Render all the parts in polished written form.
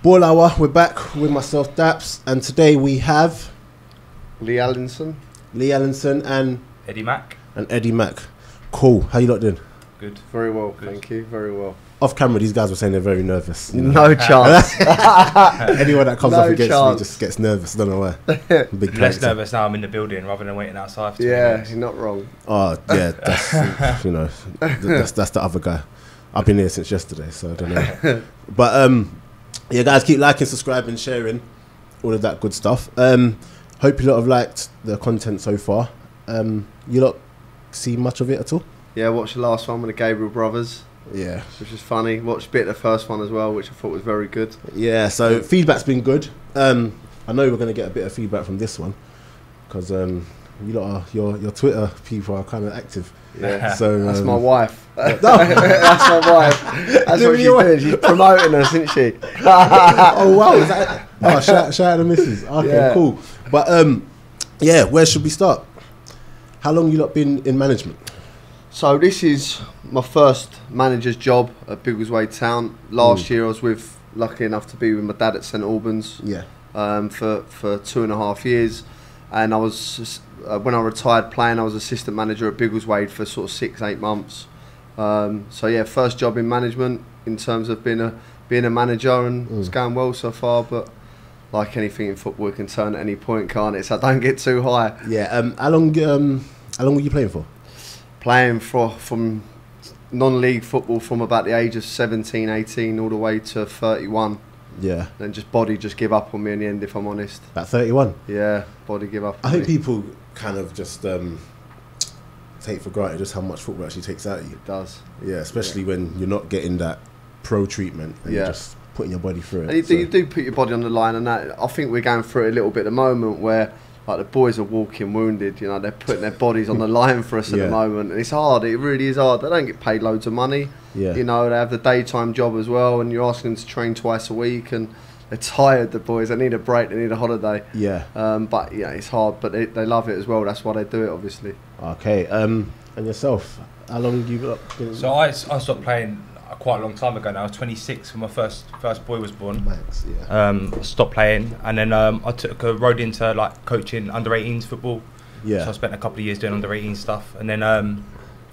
Ball Hour, we're back with myself, Daps, and today we have Lee Allinson and Eddie Mac. Eddie Mac. Cool. How you lot doing? Good. Very well, Good. thank you. Very well. Off camera, these guys were saying they're very nervous. You know? No chance. Anyone that comes No up against chance. me just gets nervous. I don't know why. Big Less character. nervous now I'm in the building rather than waiting outside for 20 Yeah, minutes. you're not wrong. Oh yeah, that's that's the other guy. I've been here since yesterday, so I don't know. But yeah, guys, keep liking, subscribing, sharing, all of that good stuff. Hope you lot have liked the content so far. You lot see much of it at all? Yeah, watched the last one with the Gabriel brothers, Yeah. which was funny. Watched a bit of the first one as well, which I thought was very good. Yeah, so feedback's been good. I know we're going to get a bit of feedback from this one because you lot are, your Twitter people are kind of active. Yeah, So that's my wife. No. That's my wife. That's what she's doing. She's promoting us, isn't she? Oh wow! Is that, oh, shout out to Mrs. Okay, Yeah. cool. But yeah, where should we start? How long you lot been in management? So this is my first manager's job at Biggleswade Town. Last year I was lucky enough to be with my dad at St Albans. Yeah. For 2.5 years, and I was when I retired playing, I was assistant manager at Biggleswade for sort of 6-8 months. So yeah, first job in management in terms of being a manager, and it's going well so far. But like anything in football, it can turn at any point, can't it? So don't get too high. Yeah. How long were you playing for? Playing from non-league football from about the age of 17, 18 all the way to 31. Yeah. Then body give up on me in the end, if I'm honest. About 31. Yeah, body give up on I think me. people kind of just take for granted just how much football actually takes out of you. It does. Yeah, especially when you're not getting that pro treatment and you're Yeah. just putting your body through it. And you do put your body on the line, and that I think we're going through it a little bit at the moment where like the boys are walking wounded, you know, they're putting their bodies on the line for us at Yeah. the moment, and it's hard, it really is hard. They don't get paid loads of money, Yeah. you know, they have the daytime job as well, and you're asking them to train twice a week, and they're tired, the boys, they need a break, they need a holiday. Yeah. But yeah, it's hard, but they love it as well, that's why they do it, obviously. Okay. And yourself? How long you got? So I stopped playing quite a long time ago now. I was 26 when my first boy was born. Max, yeah. I stopped playing, and then I took a road into like coaching under 18s football. Yeah. So I spent a couple of years doing under 18 stuff, and then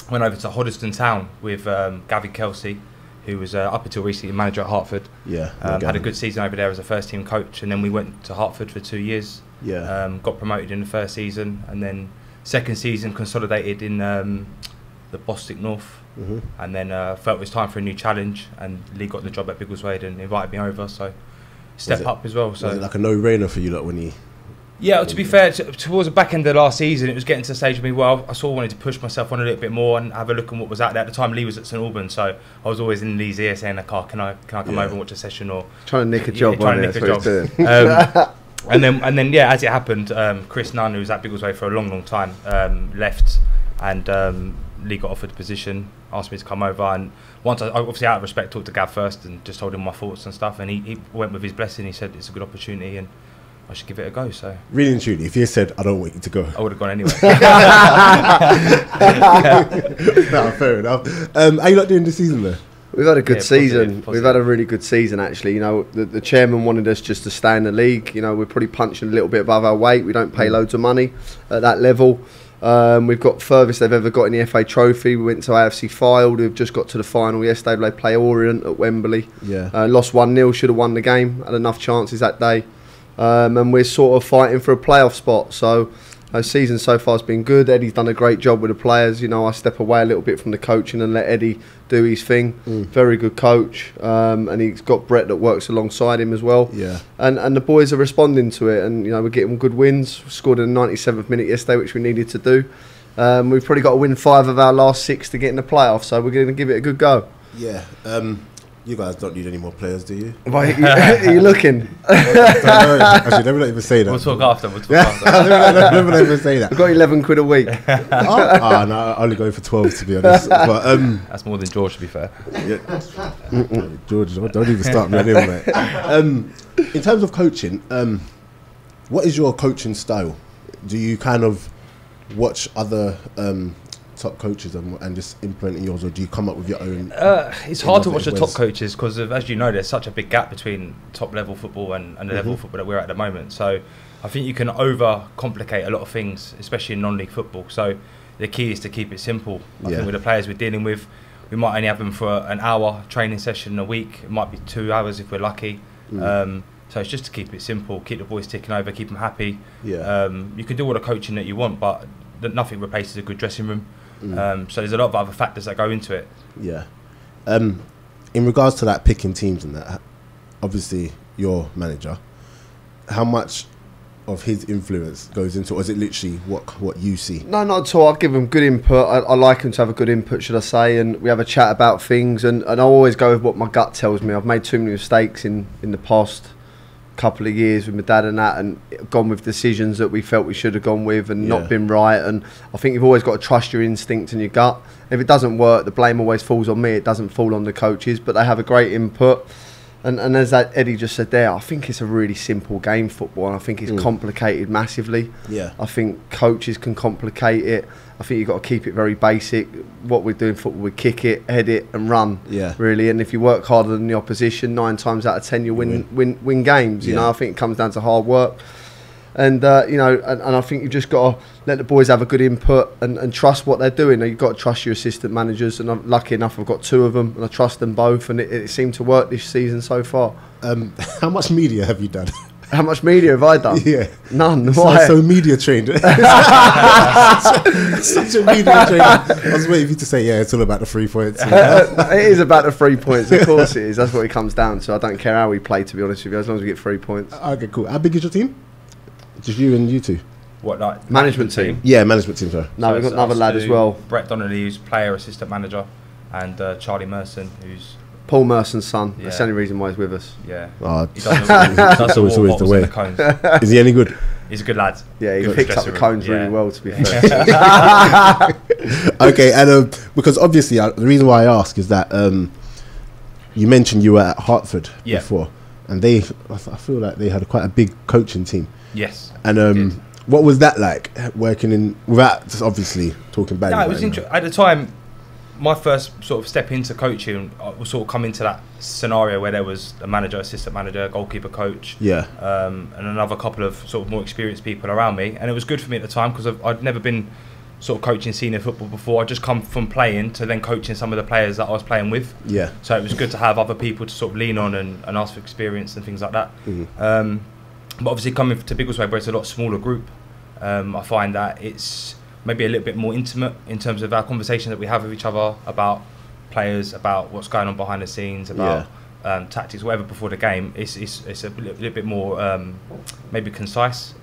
went over to Hoddesdon Town with Gavin Kelsey, who was up until recently manager at Hartford. Yeah. Had a good season over there as a first team coach, and then we went to Hartford for 2 years. Yeah. Got promoted in the first season, and then second season consolidated in the Bostik North. And then felt it was time for a new challenge, and Lee got the job at Biggleswade and invited me over, so step up as well. So Was it like a no-brainer for you lot when you? yeah, to be fair, towards the back end of last season, it was getting to the stage of me where I sort of wanted to push myself on a little bit more and have a look at what was out there. At the time, Lee was at St Albans, so I was always in Lee's ear saying, like, can I come over and watch a session, or Trying to nick a job, trying to wasn't nick it? a That's what job. And then yeah, as it happened, Chris Nunn, who was at Biggleswade for a long time, left, and Lee got offered the position, asked me to come over, and once I obviously out of respect talked to Gav first and just told him my thoughts and stuff, and he went with his blessing. He said it's a good opportunity and I should give it a go. So Really and truly, if you said I don't want you to go, I would have gone anyway. no, fair enough. How you lot doing this season though? We've had a good season. Positive. We've had a really good season, actually. You know, the chairman wanted us just to stay in the league. You know, we're probably punching a little bit above our weight. We don't pay loads of money at that level. We've got furthest they've ever got in the FA Trophy. We went to AFC Fylde. We've just got to the final yesterday. They play Orient at Wembley. Yeah. Lost 1-0. Should have won the game. Had enough chances that day. And we're sort of fighting for a playoff spot. So our season so far has been good. Eddie's done a great job with the players. You know, I step away a little bit from the coaching and let Eddie do his thing. Very good coach. And he's got Brett that works alongside him as well. Yeah. And the boys are responding to it. And, you know, we're getting good wins. We scored in the 97th minute yesterday, which we needed to do. We've probably got to win 5 of our last 6 to get in the playoff. So we're going to give it a good go. Yeah. You guys don't need any more players, do you? Are you looking? Actually, let me not even say that. We'll talk after. Let me not even say that. I've got 11 quid a week. No, I only go for 12 to be honest. But That's more than George, to be fair. yeah. George, don't even start me on him, mate. In terms of coaching, what is your coaching style? Do you kind of watch other top coaches and just implementing yours, or do you come up with your own? It's hard to watch the top coaches because, as you know, there's such a big gap between top level football and the level of football that we're at the moment. So I think you can overcomplicate a lot of things, especially in non-league football. So the key is to keep it simple. I think with the players we're dealing with, we might only have them for an hour training session a week. It might be 2 hours if we're lucky. So it's just to keep it simple, keep the boys ticking over, keep them happy. You can do all the coaching that you want, but nothing replaces a good dressing room. So there's a lot of other factors that go into it. In regards to that picking teams and that, obviously your manager, how much of his influence goes into, or is it literally what you see? No, not at all. I give him good input. I like him to have a good input, should I say, and we have a chat about things, and I always go with what my gut tells me. I've made too many mistakes in the past couple of years with my dad and that, and gone with decisions that we felt we should have gone with and not been right. And I think you've always got to trust your instinct and your gut. If it doesn't work, the blame always falls on me. It doesn't fall on the coaches, but they have a great input. And as that Eddie just said there, I think it's a really simple game, football, and I think it's complicated massively. I think coaches can complicate it. I think you've got to keep it very basic. What we do in football, we kick it, head it and run, really. And if you work harder than the opposition, 9 times out of 10 you win games. You know, I think it comes down to hard work. And you know, and I think you've just got to let the boys have a good input and trust what they're doing. You've got to trust your assistant managers, and I'm lucky enough I've got 2 of them, and I trust them both, and it seemed to work this season so far. How much media have you done? How much media have I done? None. Why? So media trained. Such a media trained. I was waiting for you to say, it's all about the 3 points. It is about the 3 points, of course it is. That's what it comes down to. I don't care how we play, to be honest with you, as long as we get 3 points. Okay, cool. How big is your team? Just you and you two? What, like management team? Yeah, management team, sorry. No, we've got another lad as well. Brett Donnelly, who's player, assistant manager, and Charlie Merson, who's Paul Merson's son. That's the only reason why he's with us. He that's always the way. The cones. Is he any good? He's a good lad. Yeah, he picks up the cones really well, to be fair. Okay, and because obviously the reason why I ask is that you mentioned you were at Hertford before, and I feel like they had quite a big coaching team. Yes. And what was that like, working in, without just obviously talking bad? No, it was interesting. At the time, my first sort of step into coaching was sort of come into that scenario where there was a manager, assistant manager, goalkeeper coach, and another couple of sort of more experienced people around me, and it was good for me at the time because I'd never been sort of coaching senior football before. I'd just come from playing to then coaching some of the players that I was playing with. So it was good to have other people to sort of lean on and ask for experience and things like that. But obviously coming to Biggleswade, where it's a lot smaller group, I find that it's maybe a little bit more intimate in terms of our conversation that we have with each other about players, about what's going on behind the scenes, about tactics, whatever before the game. It's a little bit more maybe concise.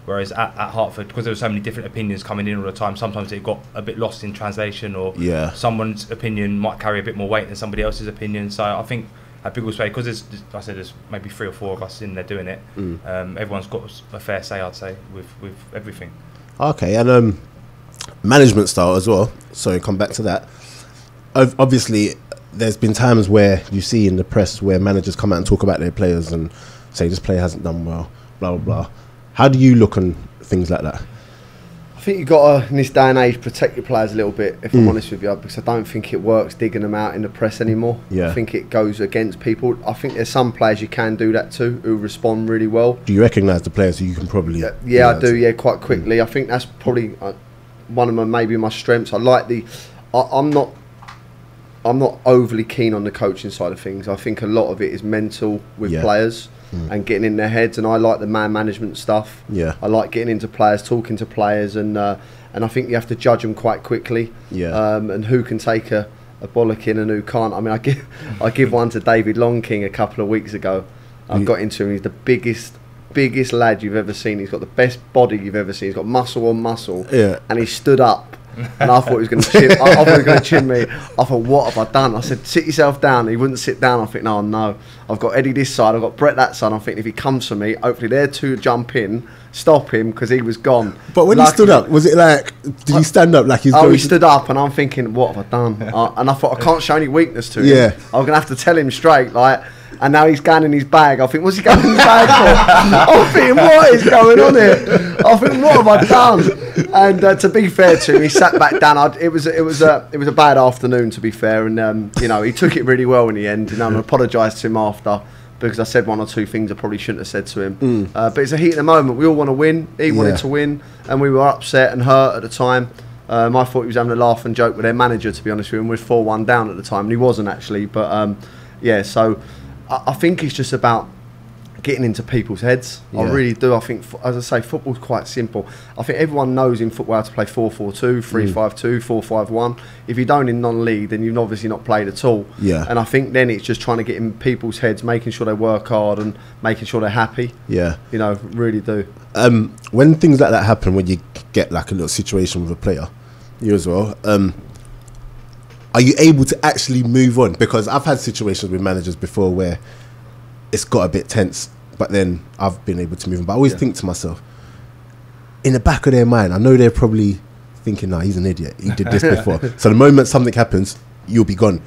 Whereas at Hertford, because there were so many different opinions coming in all the time, sometimes it got a bit lost in translation, or someone's opinion might carry a bit more weight than somebody else's opinion. So I think at Biggleswade, because there's maybe 3 or 4 of us in there doing it, everyone's got a fair say, I'd say, with everything. Okay, and management style as well. Sorry, come back to that. Obviously, there's been times where you see in the press where managers come out and talk about their players and say this player hasn't done well, blah blah blah. How do you look on things like that? I think you've got to, in this day and age, protect your players a little bit, if I'm honest with you, because I don't think it works digging them out in the press anymore. I think it goes against people. I think there's some players you can do that to, who respond really well. Do you recognise the players who you can probably... Yeah, I do, quite quickly. I think that's probably one of my strengths. I like I'm not overly keen on the coaching side of things. I think a lot of it is mental with players and getting in their heads, and I like the man management stuff. I like getting into players, talking to players, and I think you have to judge them quite quickly. And who can take a bollocking and who can't. I mean, I give one to David Longking a couple of weeks ago. I got into him. He's the biggest lad you've ever seen. He's got the best body you've ever seen. He's got muscle on muscle, and he stood up. And I thought he was going to chin. I thought he was going to chin me. I thought, what have I done? I said, sit yourself down. He wouldn't sit down. I think, no. I've got Eddie this side. I've got Brett that side. I think if he comes for me, hopefully they're 2 jump in, stop him, because he was gone. But when he stood up, was it like, did he stand up like he's going? Oh, he stood up, and I'm thinking, what have I done? And I thought, I can't show any weakness to him. I was going to have to tell him straight, like. and now he's going in his bag. I think, what's he going in his bag for? I'm thinking, what is going on here? I think, what have I done? And to be fair to him, he sat back down. It was a bad afternoon, to be fair, and you know, he took it really well in the end. You know, and I apologised to him after, because I said one or two things I probably shouldn't have said to him. But it's a heat of the moment. We all want to win. He wanted to win, and we were upset and hurt at the time. I thought he was having a laugh and joke with their manager, to be honest with him. We were 4-1 down at the time, and he wasn't actually. But yeah, so I think it's just about getting into people's heads. I really do. I think, as I say, football's quite simple. I think everyone knows in football how to play 4-4-2, 3-5-2, 4-5-1. If you don't in non-league, then you've obviously not played at all. Yeah. And I think then it's just trying to get in people's heads, making sure they work hard and making sure they're happy. Yeah. You know, really do. When things like that happen, when you get like a little situation with a player, you as well, are you able to actually move on? Because I've had situations with managers before where it's got a bit tense, but then I've been able to move on. But I always think to myself, in the back of their mind, I know they're probably thinking, nah, he's an idiot. He did this before. So the moment something happens, you'll be gone.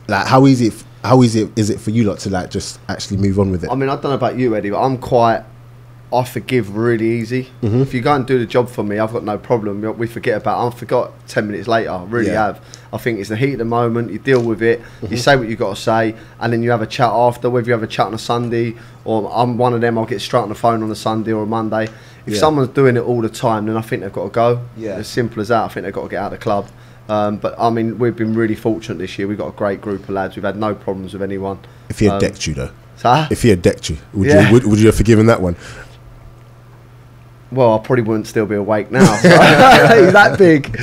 Like, how easy is it for you lot to like just actually move on with it? I mean, I don't know about you, Eddie, but I forgive really easy. If you go and do the job for me, I've got no problem. We forget about it. I forgot 10 minutes later. I really have. I think it's the heat of the moment. You deal with it. You say what you've got to say, and then you have a chat after. Whether you have a chat on a Sunday, or I'm one of them, I'll get straight on the phone on a Sunday or a Monday. If someone's doing it all the time, then I think they've got to go. As simple as that. I think they've got to get out of the club. But I mean, we've been really fortunate this year. We've got a great group of lads. We've had no problems with anyone. If he had decked you, though, if he had decked you, would you have forgiven that one? Well, I probably wouldn't still be awake now. So he's that big.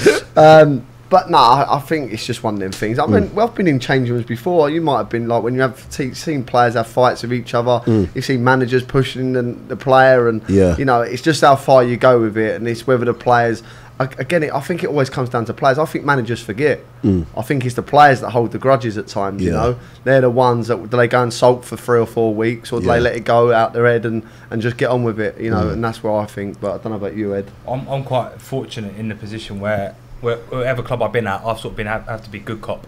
But no, I think it's just one of them things. I mean, I've been in change rooms before. You might have been like when you have seen players have fights with each other. You've seen managers pushing the player, and you know, it's just how far you go with it, and it's whether the players. Again, I think it always comes down to players. I think managers forget. I think it's the players that hold the grudges at times. You know, they're the ones that do they go and sulk for 3 or 4 weeks, or do they let it go out their head and just get on with it? You know, and that's where I think. But I don't know about you, Ed. I'm quite fortunate in the position where whatever club I've been at, I've sort of been have to be good cop.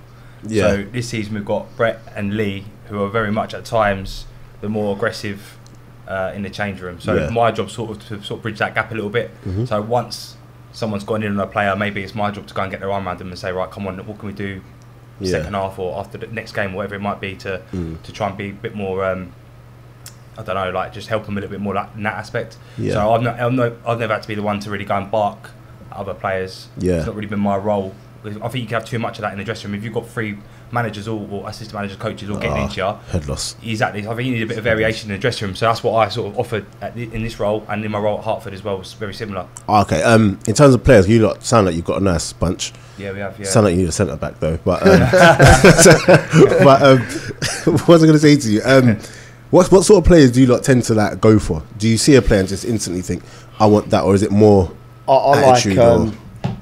So this season we've got Brett and Lee, who are very much at times the more aggressive in the change room. So my job to bridge that gap a little bit. So once someone's gone in on a player, maybe it's my job to go and get their arm around them and say, right, come on, what can we do second half or after the next game, whatever it might be, to try and be a bit more, I don't know, like just help them a little bit more like, in that aspect. So I've never had to be the one to really go and bark at other players. It's not really been my role. I think you can have too much of that in the dressing room. If you've got 3 managers or assistant managers, coaches all getting into you, head loss. Exactly. I think you need a bit of variation in the dressing room. So that's what I sort of offered in this role, and in my role at Hertford as well was very similar. Okay. In terms of players, you lot sound like you've got a nice bunch. Yeah, we have. Yeah. Sound like you need a centre back though. But what was I going to say to you? What sort of players do you lot tend to like go for? Do you see a player and just instantly think, I want that, or is it more attitude?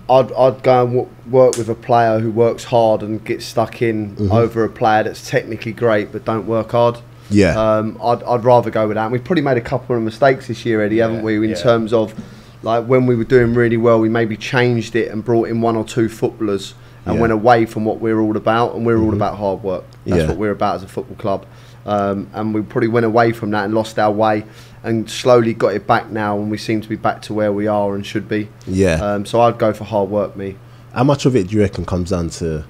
I'd go and work with a player who works hard and gets stuck in over a player that's technically great but don't work hard. I'd rather go with that. And we've probably made a couple of mistakes this year, Eddie, haven't we? In terms of like when we were doing really well, we maybe changed it and brought in 1 or 2 footballers and went away from what we're all about. And we're all about hard work. That's what we're about as a football club. And we probably went away from that and lost our way, and slowly got it back now, and we seem to be back to where we are and should be. So I'd go for hard work, me. How much of it do you reckon comes down to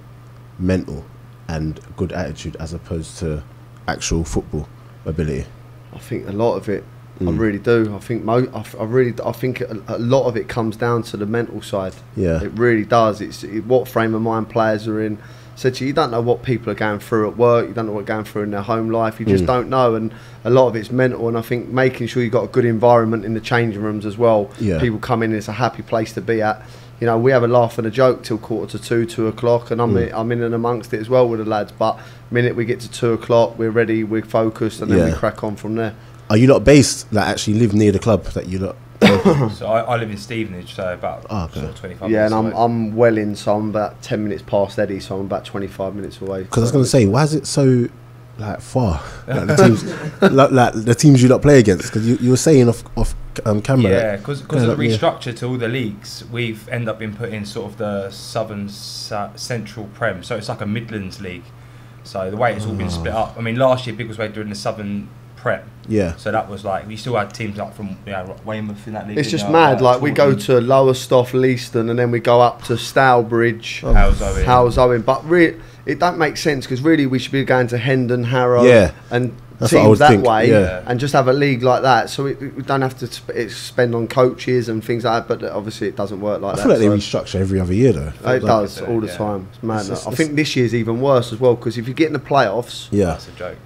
mental and good attitude as opposed to actual football ability? I think a lot of it. I really do. I think I think a lot of it comes down to the mental side. It really does. It's what frame of mind players are in. So you don't know what people are going through at work, you don't know what they're going through in their home life, you just don't know, and a lot of it's mental. And I think making sure you've got a good environment in the changing rooms as well. People come in, it's a happy place to be at. You know, we have a laugh and a joke till 1:45, 2 o'clock, and I'm in and amongst it as well with the lads, but the minute we get to 2 o'clock, we're ready, we're focused, and then we crack on from there. Are you not based, like actually live near the club that you lot? So I live in Stevenage, so about sort of 25 minutes and away. I'm well in, so I'm about 10 minutes past Eddie, so I'm about 25 minutes away. Because I was going to say, why is it so like far? Like the teams, like the teams you lot play against? Because you were saying off camera. Yeah, because of the restructure to all the leagues, we've ended up being put in sort of the Southern Central Prem, so it's like a Midlands league. So the way it's all been split up. I mean, last year Biggleswade doing the Southern Prep. Yeah. So that was like, we still had teams like from Weymouth in that league. It's just mad. Like we go to Lowestoft, Leiston, and then we go up to Stourbridge, Howes Owen. But really, it don't make sense because really we should be going to Hendon, Harrow, and that's teams that way, and just have a league like that. So we don't have to spend on coaches and things like that. But obviously it doesn't work like that. I feel like they restructure every other year though. It does all the time. It's mad. I think this year's even worse as well because if you get in the playoffs, that's a joke.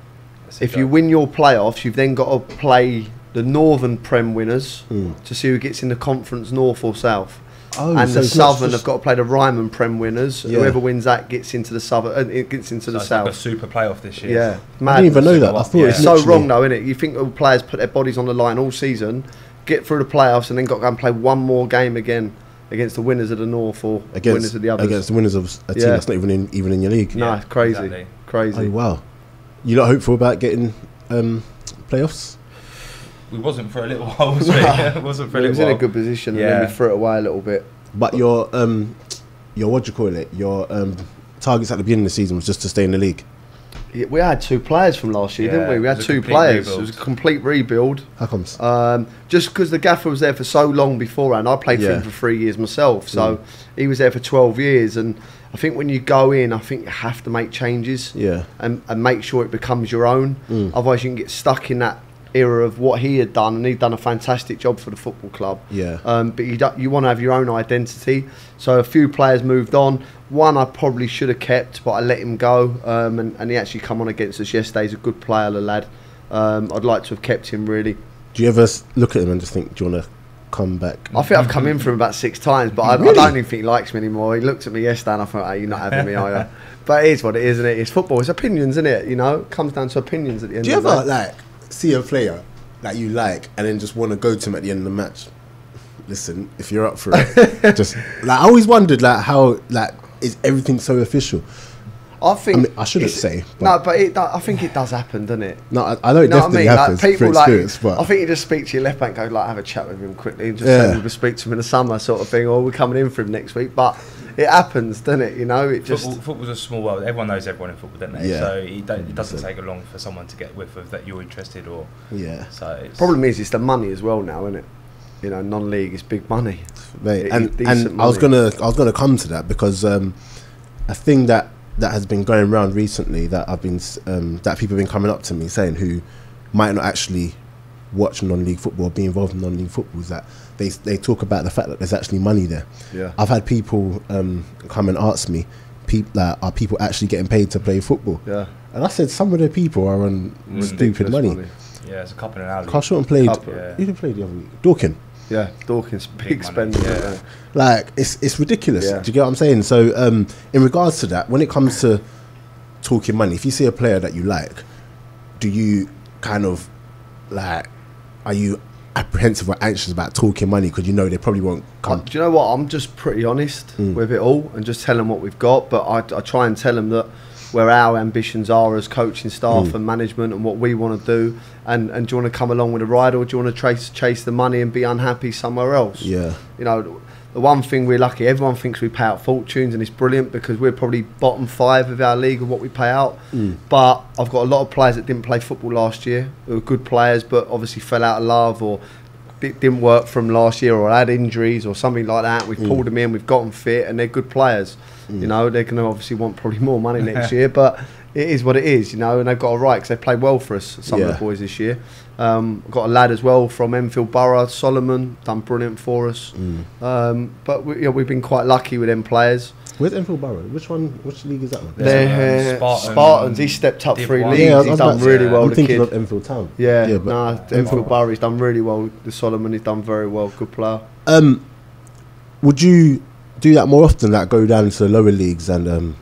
If you win your playoffs, you've then got to play the Northern Prem winners to see who gets in the Conference North or South. And so the Southern have got to play the Ryman Prem winners. Whoever wins that gets into the Southern. It gets into the South. Like a super playoff this year. Yeah, I didn't even know that. I thought it's so wrong though, isn't it? You think all players put their bodies on the line all season, get through the playoffs, and then got to go and play one more game again against the winners of the North or winners of the others. Against the winners of a team that's not even in your league. No, it's crazy, crazy. Oh wow, you not hopeful about getting playoffs? We wasn't for a little while, was we? It wasn't for a little while. In a good position, and then we threw it away a little bit. But your what do you call it? Your targets at the beginning of the season was just to stay in the league. Yeah, we had 2 players from last year, didn't we? We had 2 players. Rebuild. It was a complete rebuild. How comes? Just because the gaffer was there for so long beforehand. I played for him for 3 years myself, so he was there for 12 years. And I think when you go in, I think you have to make changes and make sure it becomes your own. Otherwise, you can get stuck in that era of what he had done, and he'd done a fantastic job for the football club. But you want to have your own identity. So a few players moved on. One I probably should have kept, but I let him go, and he actually come on against us yesterday. He's a good player, the lad. I'd like to have kept him, really. Do you ever look at him and just think, do you want to come back? I think I've come in for him about 6 times, but I don't even think he likes me anymore. He looked at me yesterday and I thought, you're not having me, are you? But it is what it is, isn't it? It's football. It's opinions, isn't it? You know, it comes down to opinions at the end of the day. Do you ever, see a player that you like and then just want to go to him at the end of the match? Listen, if you're up for it, just I always wondered how is everything so official? I think I shouldn't say. But I think it does happen, doesn't it? No, I know it definitely happens. People for experience, but I think you just speak to your left back, go have a chat with him quickly, and just say we'll speak to him in the summer, sort of thing, or we're coming in for him next week. But it happens, doesn't it? You know, it just football's a small world. Everyone knows everyone in football, don't they? Yeah. So it doesn't take long for someone to get whiff of that you're interested or. Yeah. So problem is it's the money as well now, isn't it? You know, non-league is big money. Mate, and I was gonna come to that because a thing that has been going around recently that I've been that people have been coming up to me saying who might not actually watch non-league football or be involved in non-league football is that they talk about the fact that there's actually money there. Yeah, I've had people come and ask me, are people actually getting paid to play football? Yeah, and I said some of the people are on stupid money. Yeah, it's a couple in our league. Carl Shorten played. Who did play the other week? Dawkins. Yeah, Dawkins, big spender. Yeah. Like it's ridiculous. Do you get what I'm saying? So in regards to that, when it comes to talking money, if you see a player that you like, do you kind of are you apprehensive or anxious about talking money because you know they probably won't come? Do you know what? I'm just pretty honest with it all and just tell them what we've got. But I try and tell them that where our ambitions are as coaching staff and management and what we want to do, and do you want to come along with a ride or do you want to chase the money and be unhappy somewhere else? Yeah. You know, the one thing we're lucky, everyone thinks we pay out fortunes and it's brilliant because we're probably bottom 5 of our league of what we pay out. But I've got a lot of players that didn't play football last year who were good players but obviously fell out of love or didn't work from last year or had injuries or something like that. We've pulled them in, we've got them fit and they're good players. You know, they're going to obviously want probably more money next year, but it is what it is, you know, and they've got a right because they played well for us, some of the boys this year. Got a lad as well from Enfield Borough, Solomon, done brilliant for us. But we've been quite lucky with them players. Where's Enfield Borough? Which league is that one? They're Spartans. He stepped up 3 leagues. Yeah, he's done really well. I'm thinking of Enfield Town. Enfield Borough, he's done really well. The Solomon, he's done very well. Good player. Would you do that more often, that go down to the lower leagues and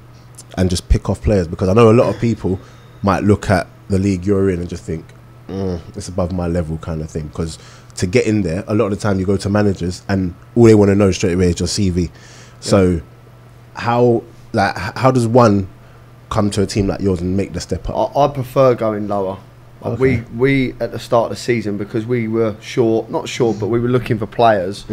just pick off players? Because I know a lot of people might look at the league you're in and just think it's above my level kind of thing, because to get in there a lot of the time you go to managers and all they want to know straight away is your CV. So how does one come to a team like yours and make the step up? I prefer going lower. We at the start of the season, because we were not short, but we were looking for players.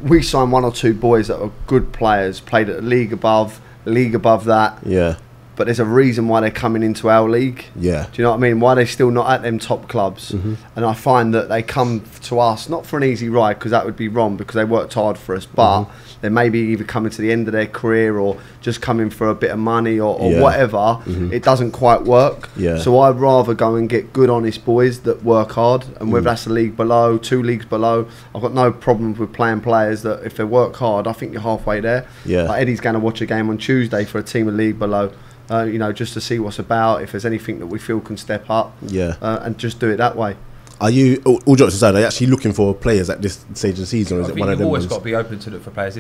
We signed 1 or 2 boys that were good players, played at the league above that. Yeah. but there's a reason why they're coming into our league. Yeah. Do you know what I mean? Why they're still not at them top clubs. Mm-hmm. And I find that they come to us, not for an easy ride, because that would be wrong, because they worked hard for us, but they may be either coming to the end of their career or just coming for a bit of money or whatever. It doesn't quite work. Yeah. So I'd rather go and get good, honest boys that work hard, and whether that's a league below, 2 leagues below, I've got no problem with playing players that if they work hard, I think you're halfway there. Yeah. Like Eddie's going to watch a game on Tuesday for a team of league below. You know, just to see what's about, if there's anything that we feel can step up, and just do it that way. Are you, all jokes aside, are you actually looking for players at this stage of the season, or is it one of them? You've always got to be open to look for players.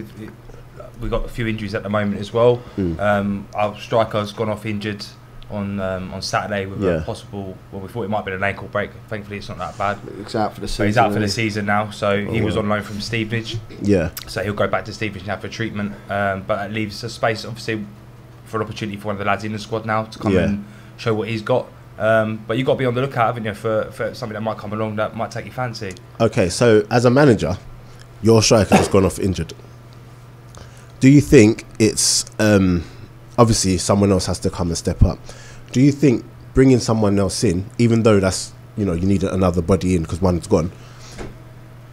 We've got a few injuries at the moment as well. Our striker's gone off injured on Saturday with a possible, well, we thought it might be an ankle break. Thankfully, it's not that bad. He's out for the season. But he's out for the season now, so he was on loan from Stevenage. Yeah. So he'll go back to Stevenage now for treatment. But that leaves a space, obviously, for an opportunity for one of the lads in the squad now to come and show what he's got. But you've got to be on the lookout, haven't you, for something that might come along that might take your fancy. Okay, so as a manager, your striker has gone off injured. Do you think it's obviously someone else has to come and step up? Do you think bringing someone else in, even though that's, you know, you need another body in because one's gone,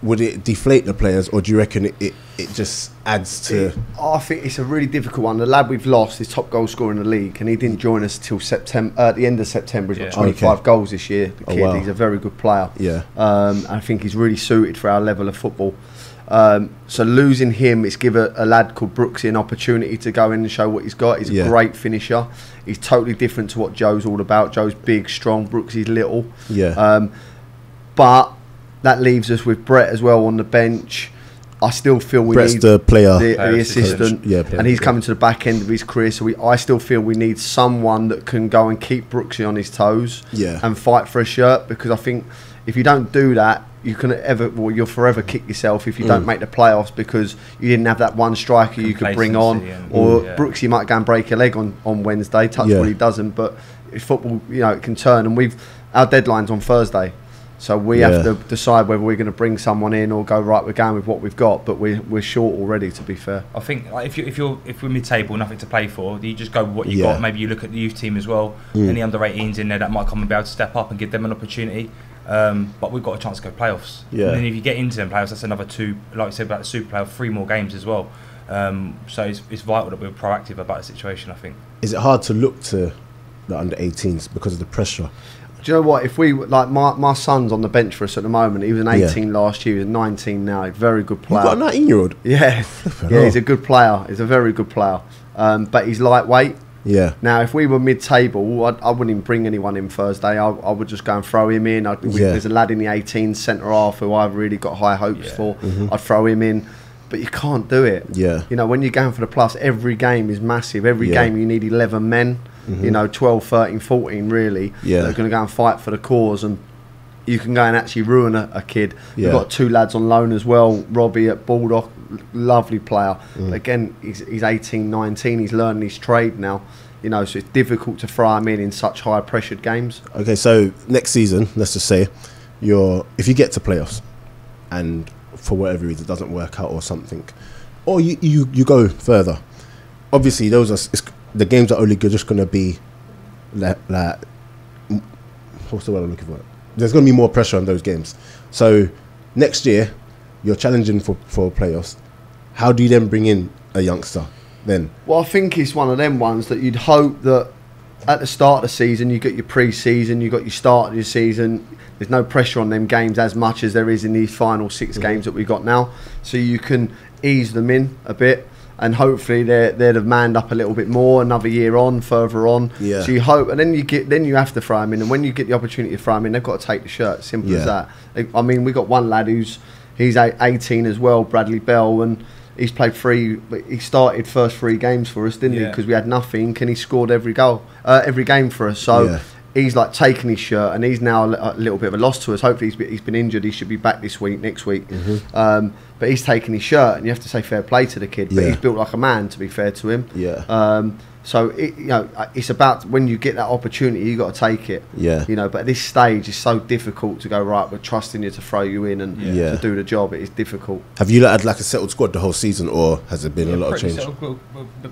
would it deflate the players, or do you reckon it just adds to? I think it's a really difficult one. The lad we've lost is top goal scorer in the league, and he didn't join us till September. At the end of September, he's got 25 goals this year. The kid, he's a very good player. Yeah. I think he's really suited for our level of football. So losing him, it's give a lad called Brooksy an opportunity to go in and show what he's got. He's a great finisher. He's totally different to what Joe's all about. Joe's big, strong. Brooksy's little. Yeah. But that leaves us with Brett as well on the bench. I still feel we Brett's need the player, the assistant, player, and he's coming to the back end of his career. So I still feel we need someone that can go and keep Brooksy on his toes, and fight for a shirt. Because I think if you don't do that, you'll forever kick yourself if you don't make the playoffs, because you didn't have that one striker you could bring on, or Brooksy might go and break a leg on Wednesday. Touch wood, he doesn't, but if football, you know, it can turn, and our deadline's on Thursday. So we have to decide whether we're going to bring someone in or go, right, we're going with what we've got, but we're short already, to be fair. I think like, if we're mid-table, nothing to play for, you just go with what you got. Maybe you look at the youth team as well. Any under 18s in there that might come and be able to step up and give them an opportunity. But we've got a chance to go playoffs. And then if you get into them playoffs, that's another 2, like you said about the Super Playoff, 3 more games as well. So it's vital that we're proactive about the situation, I think. Is it hard to look to the under 18s because of the pressure? Do you know what? If we, like, my son's on the bench for us at the moment. He was an 18 last year. He's 19 now. He's a very good player. You've got a 19-year-old? Yeah. He's a good player. He's a very good player. But he's lightweight. Yeah. Now, if we were mid-table, I wouldn't even bring anyone in Thursday. I would just go and throw him in. There's a lad in the 18 centre-half who I've really got high hopes for. I'd throw him in. But you can't do it. Yeah. You know, when you're going for the plus, every game is massive. Every game you need 11 men. You know, 12, 13, 14 really. They're going to go and fight for the cause, and you can go and actually ruin a kid. We've got 2 lads on loan as well. Robbie at Baldock, lovely player. Again, he's 18, 19. He's learning his trade now. You know, so it's difficult to throw him in such high pressured games. Okay, so next season, let's just say, if you get to playoffs, and for whatever reason it doesn't work out or something, or you go further. Obviously, the games are only just going to be like what's the word I'm looking for? There's going to be more pressure on those games. So next year, you're challenging for playoffs. How do you then bring in a youngster then? Well, I think it's one of them ones that you'd hope that at the start of the season, you got your pre-season, you got your start of your season. There's no pressure on them games as much as there is in these final 6 games that we've got now. So you can ease them in a bit. And hopefully they'd have manned up a little bit more another year on, further on. Yeah. So you hope, and then you have to throw them in. And when you get the opportunity to throw them in, they've got to take the shirt. Simple as that. I mean, we got one lad he's 18 as well, Bradley Bell, and he's played 3. He started first 3 games for us, didn't he? Because we had nothing, and he scored every game for us. So he's like taking his shirt, and he's now a little bit of a loss to us. Hopefully he's been injured. He should be back next week. But he's taking his shirt, and you have to say fair play to the kid. But he's built like a man, to be fair to him. So it's about when you get that opportunity, you got to take it. Yeah. But at this stage, it's so difficult to go, right, we're trusting you to throw you in and to do the job. It is difficult. Have you had like a settled squad the whole season, or has there been a lot of change?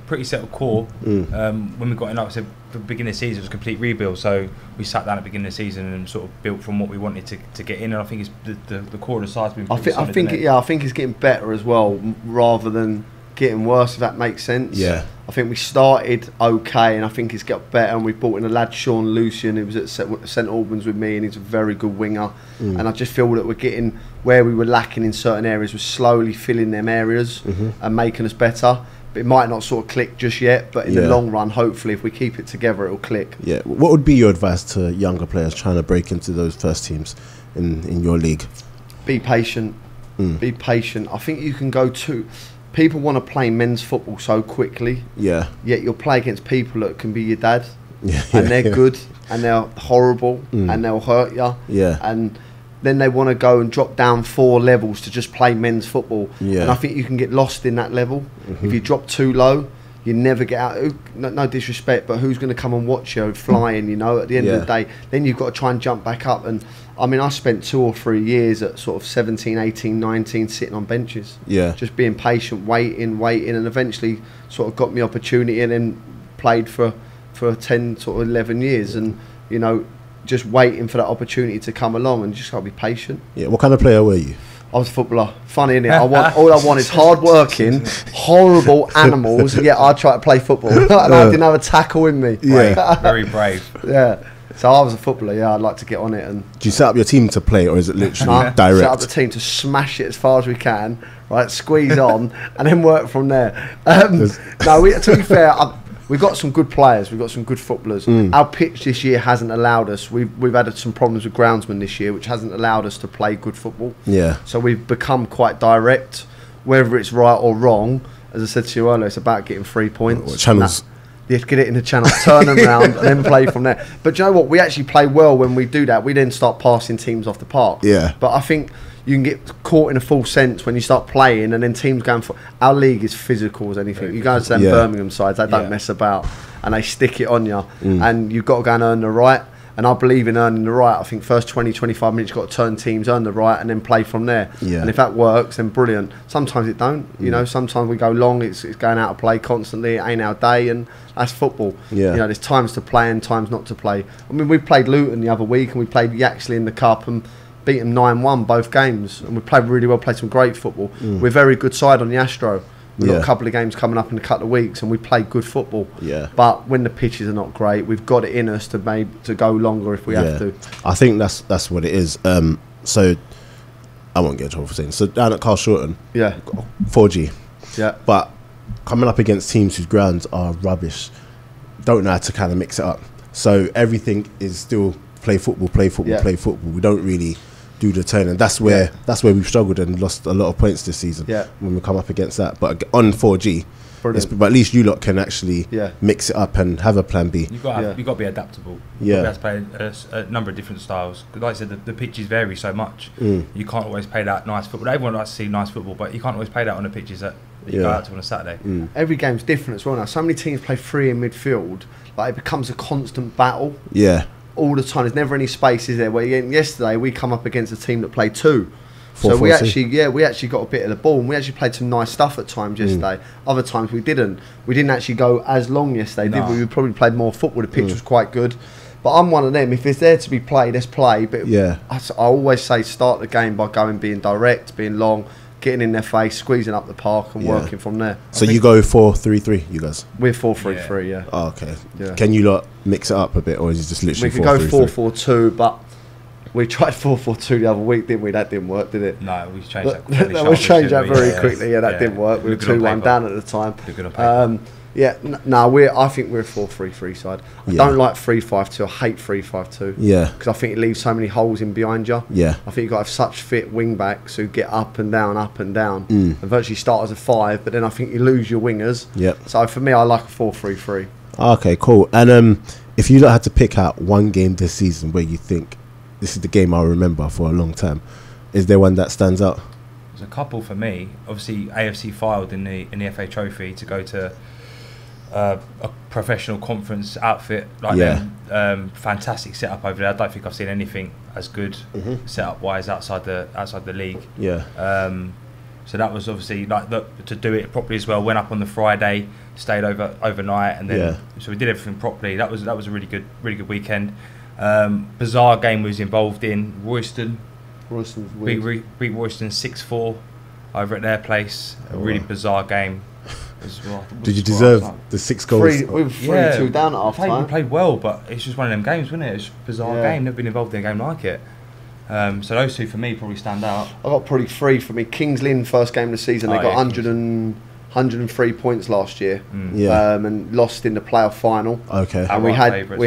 Pretty settled core. When we got in, like I said, the beginning of the season, it was a complete rebuild. So we sat down at the beginning of the season and sort of built from what we wanted to get in. And I think it's the core of the side's been pretty solid, I think it's getting better as well, rather than getting worse, if that makes sense. Yeah. I think we started okay, and I think it's got better. And we brought in a lad, Sean Lucian, who was at St Albans with me, and he's a very good winger. And I just feel that we're getting where we were lacking in certain areas. We're slowly filling them areas and making us better. But it might not sort of click just yet, but in the long run, hopefully, if we keep it together, it'll click. Yeah. What would be your advice to younger players trying to break into those first teams in your league? Be patient. Be patient. I think you can go to... People want to play men's football so quickly. Yeah. Yet you'll play against people that can be your dad. And they're good, and they're horrible, and they'll hurt you. Yeah. And then they want to go and drop down 4 levels to just play men's football. Yeah. And I think you can get lost in that level. If you drop too low, you never get out. No disrespect, but who's going to come and watch you flying, at the end of the day? Then you've got to try and jump back up. And I mean, I spent 2 or 3 years at sort of 17, 18, 19 sitting on benches. Yeah. Just being patient, waiting, and eventually sort of got me opportunity, and then played for 10, sort of 11 years. And, just waiting for that opportunity to come along, and just got to be patient. Yeah. What kind of player were you? I was a footballer. Funny, innit? All I want is hard working, horrible animals. Yeah, I try to play football, and I didn't have a tackle in me. Yeah, very brave. Yeah. So I was a footballer. Yeah, I'd like to get on it. And do you set up your team to play, or is it literally direct? Set up the team to smash it as far as we can, right? Squeeze on, and then work from there. To be fair, we've got some good players. We've got some good footballers. Our pitch this year hasn't allowed us. We've had some problems with groundsmen this year, which hasn't allowed us to play good football. Yeah. So we've become quite direct, whether it's right or wrong. As I said to you earlier, it's about getting 3 points. What channels? You have to get it in the channel, turn them around, and then play from there. But do you know what? We actually play well when we do that. We then start passing teams off the park. Yeah. But I think you can get caught in a false sense when you start playing, and then teams going for... Our league is physical as anything. You guys them Birmingham sides, they don't mess about, and they stick it on you. And you've got to go and earn the right. And I believe in earning the right. I think first 20, 25 minutes, you've got to turn teams, earn the right, and then play from there. Yeah. And if that works, then brilliant. Sometimes it don't. Sometimes we go long, it's going out of play constantly. It ain't our day, and that's football. Yeah. There's times to play and times not to play. I mean, we played Luton the other week, and we played Yaxley in the Cup, and beat them 9-1 both games. And we played really well, played some great football. We're a very good side on the Astro. We've got a couple of games coming up in a couple of weeks, and we play good football. Yeah. But when the pitches are not great, we've got it in us to go longer if we have to. I think that's what it is. So I won't get in trouble for saying. So down at Carl Shorten, 4G. Yeah. But coming up against teams whose grounds are rubbish, don't know how to kind of mix it up. So everything is still play football. We don't really do the turn, and that's where we've struggled and lost a lot of points this season. Yeah. When we come up against that, but on 4G, but at least you lot can actually mix it up and have a plan B. You've got to be adaptable. You've got to play a number of different styles. Like I said, the pitches vary so much. You can't always play that nice football. Everyone likes to see nice football, but you can't always play that on the pitches that you go out to on a Saturday. Every game's different as well now. So many teams play 3 in midfield. Like, it becomes a constant battle. Yeah. All the time. There's never any spaces there. Where yesterday we come up against a team that played 2. So we actually got a bit of the ball, and we actually played some nice stuff at times yesterday. Other times we didn't. We didn't actually go as long yesterday, did we? We probably played more football. The pitch was quite good. But I'm one of them. If it's there to be played, let's play. But I always say start the game by being direct, being long, getting in their face, squeezing up the park, and working from there. So you go 4-3-3, you guys? We're 4-3-3, yeah. Oh, okay. Yeah. Can you lot mix it up a bit, or is it just literally 4-3-3? We could go 4-4-2, but we tried 4-4-2 the other week, didn't we? That didn't work, did it? No, we changed that. We changed that very quickly. Yeah, that didn't work. We were 2-1 down at the time. I think we're a 4-3-3 side. I don't like 3-5-2. I hate 3-5-2. Yeah. Because I think it leaves so many holes in behind you. Yeah. I think you've got to have such fit wing backs who get up and down, and virtually start as a 5, but then I think you lose your wingers. Yep. So for me, I like a 4-3-3. Okay, cool. And if you had to pick out one game this season where you think this is the game I'll remember for a long time, is there one that stands out? There's a couple for me. Obviously, AFC filed in the FA Trophy to go to a professional conference outfit like them. Fantastic setup over there. I don't think I've seen anything as good setup wise outside the league. So that was obviously like to do it properly as well. Went up on the Friday, stayed overnight, and then so we did everything properly. That was a really good weekend. Bizarre game we was involved in. Royston beat Royston 6-4 over at their place. A really bizarre game. Did you deserve the 6 goals? We were 3-2 down at half time. We played well, but it's just one of them games, wasn't it? It's a bizarre game. Never been involved in a game like it. So those two for me probably stand out. I got probably 3 for me. Kings Lynn, first game of the season, they got 103 points last year, and lost in the playoff final. Okay, and we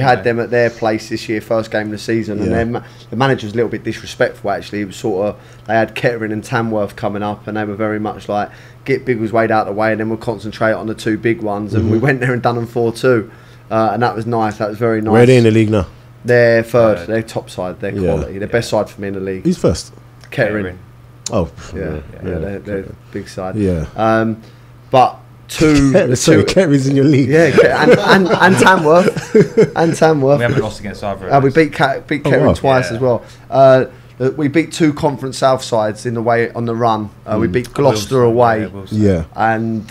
had them at their place this year, first game of the season, and the manager was a little bit disrespectful actually. It was sort of, they had Kettering and Tamworth coming up, and they were very much like, get Biggleswade out of the way, and then we'll concentrate on the 2 big ones. And we went there and done them 4-2, and that was nice. That was very nice. Where are they in the league now? They're third. They're top side. They're quality. They're best side for me in the league. Who's first? Kettering. Oh, they're big side. Yeah. But Kettering's in your league. Yeah, and Tamworth. And Tamworth. We haven't lost against either. We beat Kettering twice as well. We beat 2 Conference South sides on the run. We beat Gloucester away. And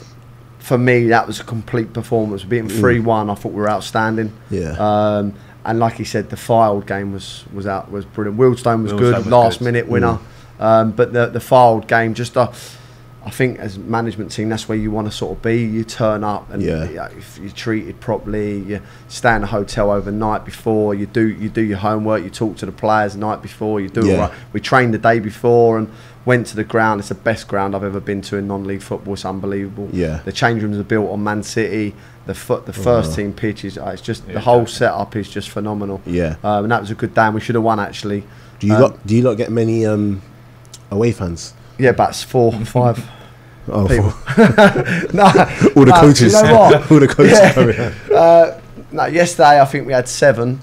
for me, that was a complete performance. We beat them 3-1. I thought we were outstanding. Yeah. And like he said, the Fylde game was brilliant. Wealdstone was good, last minute winner. But the Fylde game, I think as a management team, that's where you want to sort of be. You turn up, and if you're treated properly, you stay in a hotel overnight before. You do your homework. You talk to the players the night before. You do all right. We trained the day before and went to the ground. It's the best ground I've ever been to in non-league football. It's unbelievable. Yeah. The change rooms are built on Man City. The first team pitch is it's just the whole setup is just phenomenal. Yeah. And that was a good day. And we should have won actually. Do you not get many away fans? Yeah, about 4 or 5. Oh, people. All the coaches. You know what? All the coaches. No, yesterday I think we had 7.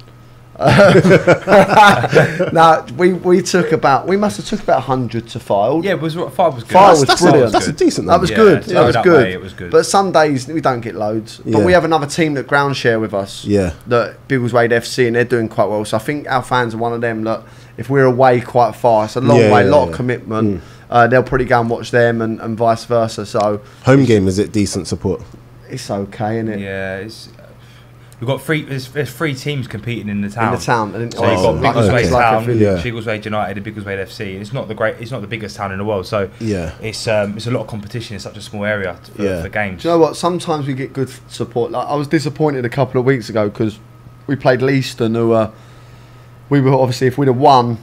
we must have took about 100 to Fylde. Yeah, Fylde was good. Fylde was brilliant. That's a decent. That was good. It was good. But some days we don't get loads. But we have another team that ground share with us. Yeah. That Biggleswade FC, and they're doing quite well. So I think our fans are one of them that if we're away quite far, it's a long way, a lot of commitment. They'll probably go and watch them and vice versa. So home game, is it decent support? It's okay, isn't it? Yeah, we've got there's 3 teams competing in the town. So you've got Biggleswade Town, Biggleswade United, and Biggleswade FC. It's not the biggest town in the world, so it's a lot of competition in such a small area for games. Do you know what? Sometimes we get good support. Like, I was disappointed a couple of weeks ago because we played Leiston, who we were obviously, if we'd have won,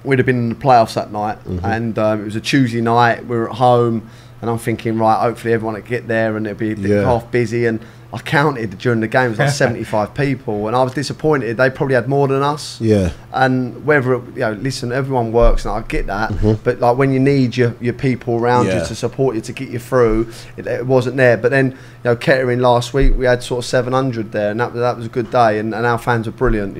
we'd have been in the playoffs that night. And it was a Tuesday night. We were at home, and I'm thinking, right, hopefully everyone will get there and it'll be half busy. And I counted during the game, it was like 75 people, and I was disappointed. They probably had more than us. Yeah. And whether listen, everyone works, and I get that. But like when you need your people around you to support you to get you through, it wasn't there. But then Kettering last week, we had sort of 700 there, and that was a good day. And our fans are brilliant.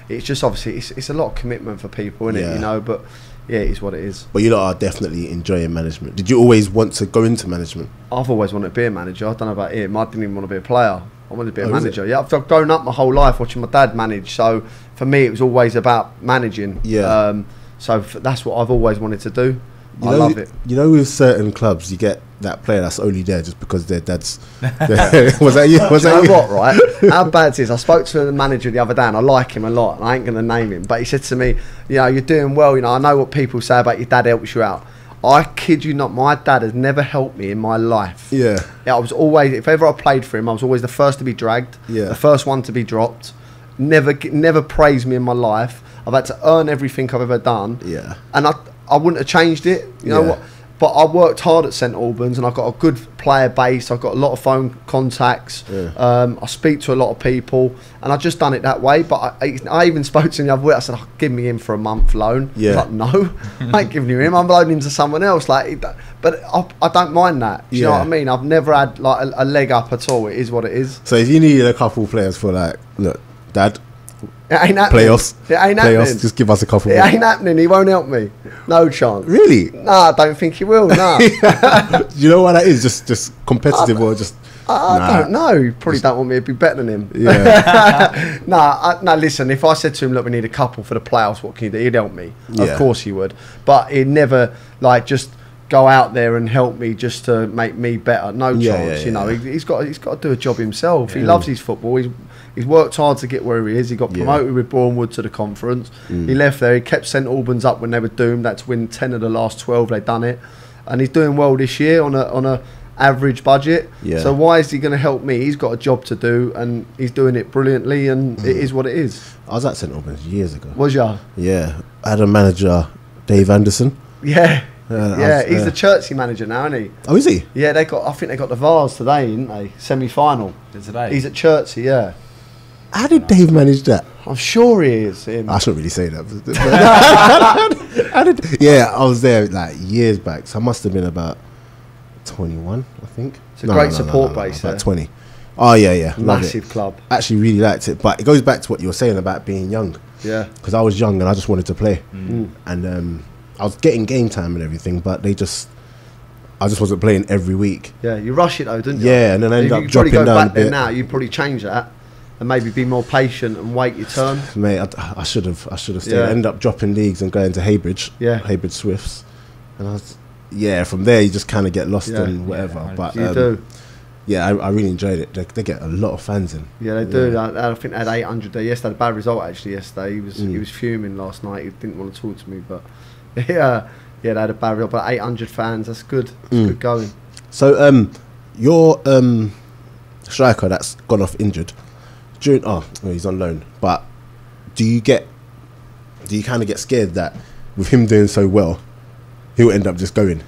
It's just obviously it's a lot of commitment for people, isn't it? But. Yeah, it is what it is. But you lot are definitely enjoying management. Did you always want to go into management? I've always wanted to be a manager. I don't know about him. I didn't even want to be a player. I wanted to be a manager. Yeah, I've grown up my whole life watching my dad manage. So for me, it was always about managing. Yeah. So that's what I've always wanted to do. I love it. You know, with certain clubs, you get that player that's only there just because their dad's. Was that you? Was that you? What, right? How bad it is? I spoke to the manager the other day, and I like him a lot. And I ain't going to name him, but he said to me, "You're doing well. I know what people say about your dad helps you out. I kid you not, my dad has never helped me in my life. Yeah. I was always, if ever I played for him, I was always the first to be dragged. Yeah. The first one to be dropped. Never praised me in my life. I've had to earn everything I've ever done. Yeah. And I wouldn't have changed it. You know what? But I worked hard at St Albans, and I've got a good player base. I've got a lot of phone contacts. Yeah. I speak to a lot of people, and I've just done it that way. But I even spoke to him the other week. I said, give me him for a month loan. Yeah. He's like, no, I ain't giving you him. I'm loaning him to someone else. But I don't mind that. Do you know what I mean? I've never had like a leg up at all. It is what it is. So if you needed a couple players for look, Dad, it ain't happening. Playoffs. It ain't happening. Just give us a couple. It ain't happening. He won't help me. No chance. Really? No, I don't think he will. No. Do you know why that is? Just competitive or just I don't know. You probably don't want me to be better than him. Yeah. No, listen, if I said to him, look, we need a couple for the playoffs, what can you do? He'd help me. Of course he would. But he'd never, like, just go out there and help me just to make me better. No chance, you know. He's got to do a job himself. He loves his football. He's worked hard to get where he is. He got promoted with Bournemouth to the conference. He left there. He kept St Albans up when they were doomed. That's win 10 of the last 12 they've done it. And he's doing well this year on a average budget. So why is he going to help me? He's got a job to do and he's doing it brilliantly, and it is what it is. I was at St Albans years ago. Was ya? Yeah. I had a manager, Dave Anderson. Yeah, he's the Chertsey manager now, isn't he? Oh, is he? Yeah, I think they got the Vars today, didn't they? Semi-final. Today? He's at Chertsey, yeah. How did Dave manage that? I'm sure he is. Him. I shouldn't really say that. I was there like years back. So I must have been about 21, I think. It's a great support base there. About 20. Oh, yeah. Massive club. Actually really liked it. But it goes back to what you were saying about being young. Yeah. Because I was young and I just wanted to play. And I was getting game time and everything, but I just wasn't playing every week. Yeah, you rush it though, didn't you? Yeah, and then I ended up dropping down down back there now, you'd probably change that and maybe be more patient and wait your turn. Mate, I should have stayed. I ended up dropping leagues and going to Haybridge. Yeah. Haybridge Swifts. And from there you just kind of get lost and whatever. Yeah, but you do. Yeah, I really enjoyed it. They get a lot of fans in. Yeah, they do. I think they had 800 there yesterday. A bad result actually yesterday. He was fuming last night. He didn't want to talk to me, but they had a bad result. But 800 fans, that's good. It's good going. So your striker that's gone off injured he's on loan. But do you kind of get scared that with him doing so well, he'll end up just going?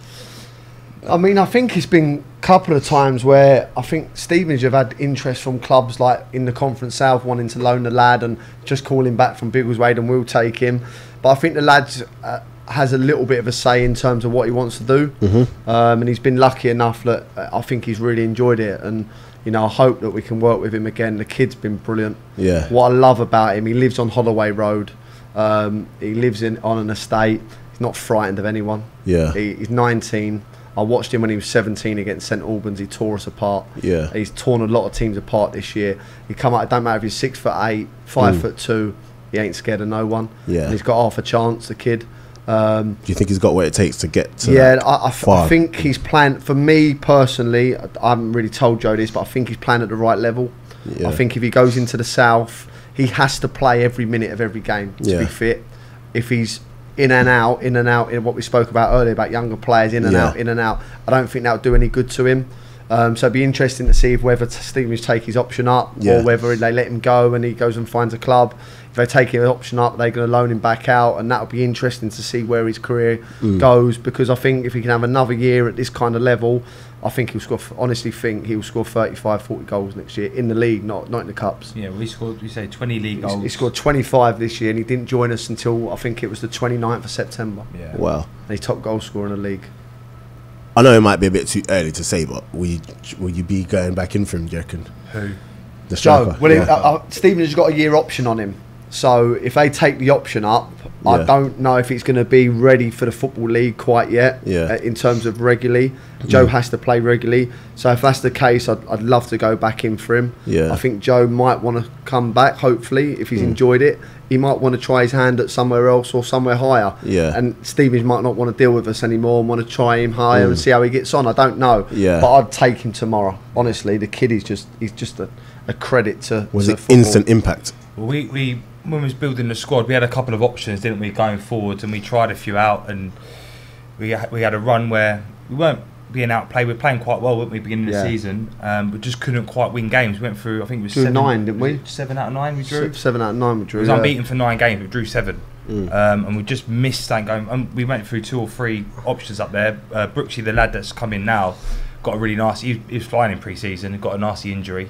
I mean, I think it's been a couple of times where I think Stevenage have had interest from clubs like in the Conference South wanting to loan the lad and just call him back from Biggleswade and we'll take him. But I think the lad has a little bit of a say in terms of what he wants to do. And he's been lucky enough that I think he's really enjoyed it. And, you know, I hope that we can work with him again. The kid's been brilliant. Yeah. What I love about him, he lives on Holloway Road. He lives on an estate. He's not frightened of anyone. Yeah. He's 19. I watched him when he was 17 against St Albans. He tore us apart. Yeah. He's torn a lot of teams apart this year. He come out, it don't matter if he's 6'8", 5'2", he ain't scared of no one. Yeah. And he's got half a chance, the kid. Do you think he's got what it takes to get to I think he's playing, for me personally, I haven't really told Joe this, but I think he's playing at the right level. Yeah. I think if he goes into the South, he has to play every minute of every game to be fit. If he's in and out, in what we spoke about earlier about younger players, in and out, I don't think that'll do any good to him. So it'd be interesting to see whether Stevenage take his option up or whether they let him go and he goes and finds a club. If they take his option up, they're going to loan him back out, and that'll be interesting to see where his career goes, because I think if he can have another year at this kind of level, I think he'll score. Honestly, think he'll score 35, 40 goals next year in the league, not in the cups. Yeah, we scored. You say 20 league goals. He scored 25 this year, and he didn't join us until I think it was the 29th of September. Yeah. Wow. And he's top goal scorer in the league. I know it might be a bit too early to say, but will you be going back in for him, do you reckon? Who? The striker. Joe. Well, Stevenage has got a year option on him. So if they take the option up, I don't know if it's going to be ready for the Football League quite yet. In terms of regularly, Joe has to play regularly. So if that's the case, I'd love to go back in for him. I think Joe might want to come back. Hopefully, if he's enjoyed it, he might want to try his hand at somewhere else or somewhere higher. And Stevenage might not want to deal with us anymore and want to try him higher and see how he gets on. I don't know. But I'd take him tomorrow. Honestly, the kid is just a credit to. Was it instant impact? Well, we when we was building the squad, we had a couple of options, didn't we, going forwards, and we tried a few out, and we had a run where we weren't being outplayed. We were playing quite well, weren't we, beginning of the season, but just couldn't quite win games. We went through, I think it was 9, didn't we? 7 out of 9 we drew. 7 out of 9 we drew. We was unbeaten for 9 games, we drew 7. And we just missed that game. And we went through 2 or 3 options up there. Brooksy, the lad that's come in now, got a really nasty. He was flying in pre-season and got a nasty injury,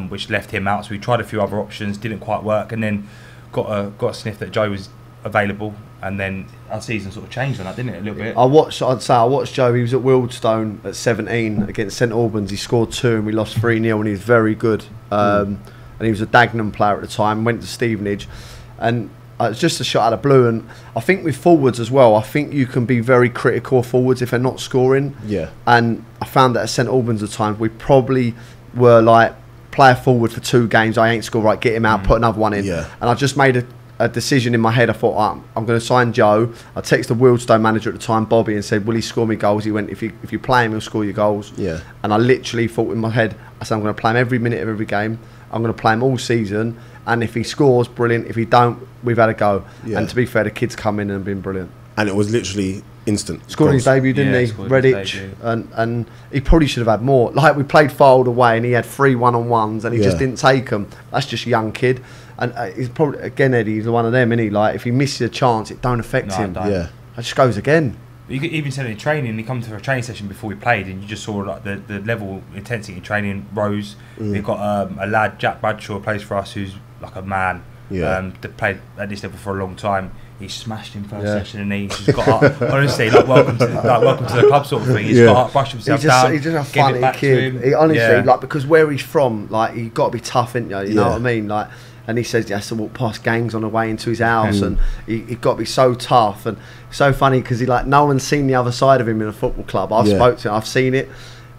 which left him out. So we tried a few other options, didn't quite work, and then got a sniff that Joe was available, and then our season sort of changed on that, didn't it, a little bit? I watched Joe. He was at Wealdstone at 17 against St Albans. He scored 2 and we lost 3-0, and he was very good. And he was a Dagenham player at the time. Went to Stevenage, and it's just a shot out of blue. And I think with forwards as well, I think you can be very critical of forwards if they're not scoring. Yeah. And I found that at St Albans at times, we probably were like, play a forward for 2 games, I ain't scored, right, get him out, put another one in. Yeah. And I just made a decision in my head. I thought, I'm going to sign Joe. I texted the Wealdstone manager at the time, Bobby, and said, will he score me goals? He went, if you play him, he'll score you goals. Yeah. And I literally thought in my head, I said, I'm going to play him every minute of every game. I'm going to play him all season. And if he scores, brilliant. If he don't, we've had a go. Yeah. And to be fair, the kid's come in and been brilliant. And it was literally instant. Scored his debut, didn't he? Redditch. And he probably should have had more. Like, we played Fold away and he had 3 1-on-1s and he just didn't take them. That's just a young kid. And he's probably, again, Eddie, he's one of them, isn't he? Like, if he misses a chance, it don't affect him. Yeah. It just goes again. You could even said in training, he come to a training session before we played, and you just saw like the level intensity in training rose. We've got a lad, Jack Bradshaw, plays for us, who's like a man. That played at this level for a long time. He smashed in first session, and he's just got up. Honestly, like welcome to the club sort of thing. He's got up, brushed himself down. He's just a funny kid. He honestly, like, because where he's from, like, you got to be tough, ain't you? You know what I mean? Like. And he says he has to walk past gangs on the way into his house, and he got to be so tough and so funny because no one's seen the other side of him in a football club. I've spoke to him, I've seen it,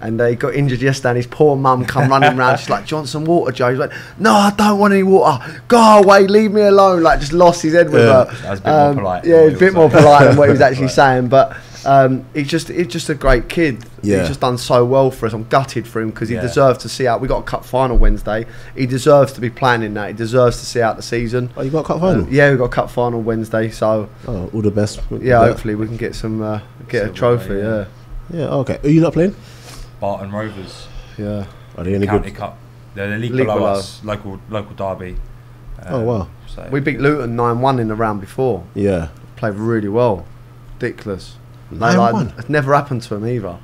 and he got injured yesterday. And his poor mum come running round. She's like, "Do you want some water, Joe?" He's like, "No, I don't want any water. Go away, leave me alone." Like, just lost his head with her. That was a bit more polite. Yeah, a bit more polite than what he was actually saying, but. He's just a great kid. He's just done so well for us. I'm gutted for him because he deserved to see out. We got a cup final Wednesday. He deserves to be playing in that. He deserves to see out the season. Oh, you got a cup final? Yeah, we got a cup final Wednesday. So all the best. Yeah, hopefully we can get some get a trophy. Yeah. Okay. Are you not playing? Barton Rovers. Yeah. Are they any County good? Cup. They're the league below us. Local derby. Oh wow. So we beat Luton 9-1 in the round before. Yeah. Played really well. Ridiculous. 9-1. It's never happened to him either.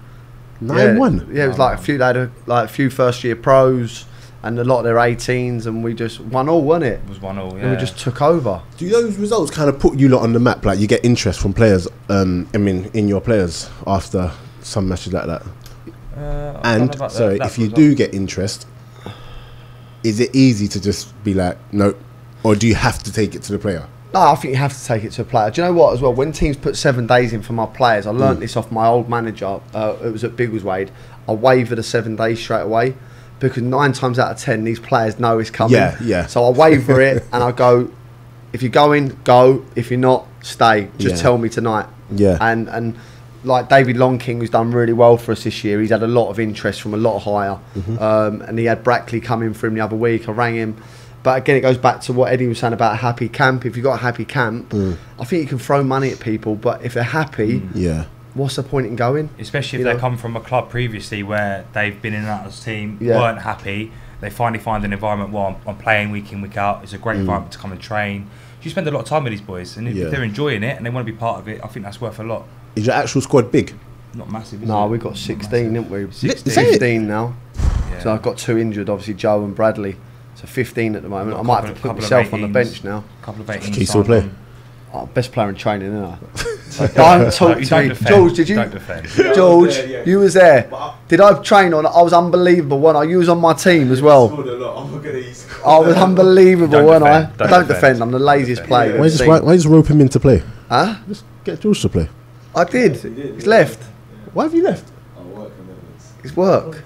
9-1. Yeah, it was like a few first year pros and a lot of their 18s, and we just 1-1, wasn't it? It was 1-1. Yeah. And we just took over. Do those results kind of put you lot on the map? Like, you get interest from players, in your players after some matches like that? And sorry, if you do get interest, is it easy to just be like, nope, or do you have to take it to the player? No, I think you have to take it to a player. Do you know what, as well? When teams put 7 days in for my players, I learnt this off my old manager. It was at Biggleswade. I waiver the 7 days straight away because 9 times out of 10, these players know it's coming. Yeah. So I waiver it and I go, if you're going, go. If you're not, stay. Just tell me tonight. Yeah. And like David Longking, who's done really well for us this year, he's had a lot of interest from a lot of hire. And he had Brackley come in for him the other week. I rang him. But again, it goes back to what Eddie was saying about a happy camp. If you've got a happy camp, I think you can throw money at people. But if they're happy, what's the point in going? Especially if they come from a club previously where they've been in and out of the team, weren't happy. They finally find an environment where I'm playing week in, week out. It's a great environment to come and train. You spend a lot of time with these boys. And if they're enjoying it and they want to be part of it, I think that's worth a lot. Is your actual squad big? Not massive, is No, it? we've got 16, didn't we? 15 now. Yeah. So I've got 2 injured, obviously Joe and Bradley. So 15 at the moment. I might have to put myself on the bench now. Couple of 18s. Can you still play? Best player in training, isn't I? Don't talk to me. Defend. George, did you? Don't defend. George, you was there. Did I train on? I was unbelievable, wasn't I? You was on my team as well. I was unbelievable, wasn't I? Don't defend. I'm the laziest player. Why just rope him in to play? Huh? Just get George to play. I did. He's left. Why have you left? His work.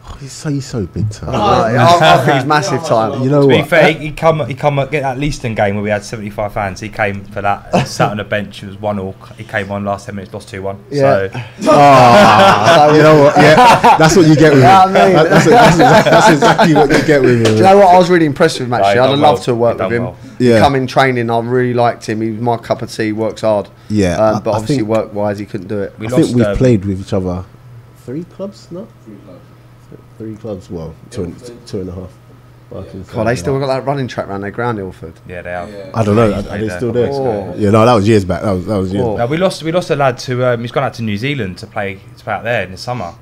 Oh, he's so big time. I think he's massive time. You know To what? be fair, he come get that Leaston game where we had 75 fans. He came for that. Sat on the bench. It was 1-1. He came on last 10 minutes, lost 2-1. Yeah. So You know what? Yeah, that's what you get with him. I mean? That's exactly what you get with him. Do you know what? I was really impressed with him actually. No, I'd he love done to work well. with He him. done He Yeah. come in training. I really liked him. He was my cup of tea. Works hard. Yeah, But I obviously think- work-wise, he couldn't do it. we I think lost, we've played with each other 3 clubs, no? 3 clubs. Well, two and a half. God, they still got that running track around their ground, Ilford. Yeah, they have. I don't know. Yeah, Are they yeah. still there? Oh. Yeah, no, that was years back. That was years. Oh. No, we lost a lad to he's gone out to New Zealand to play out there in the summer.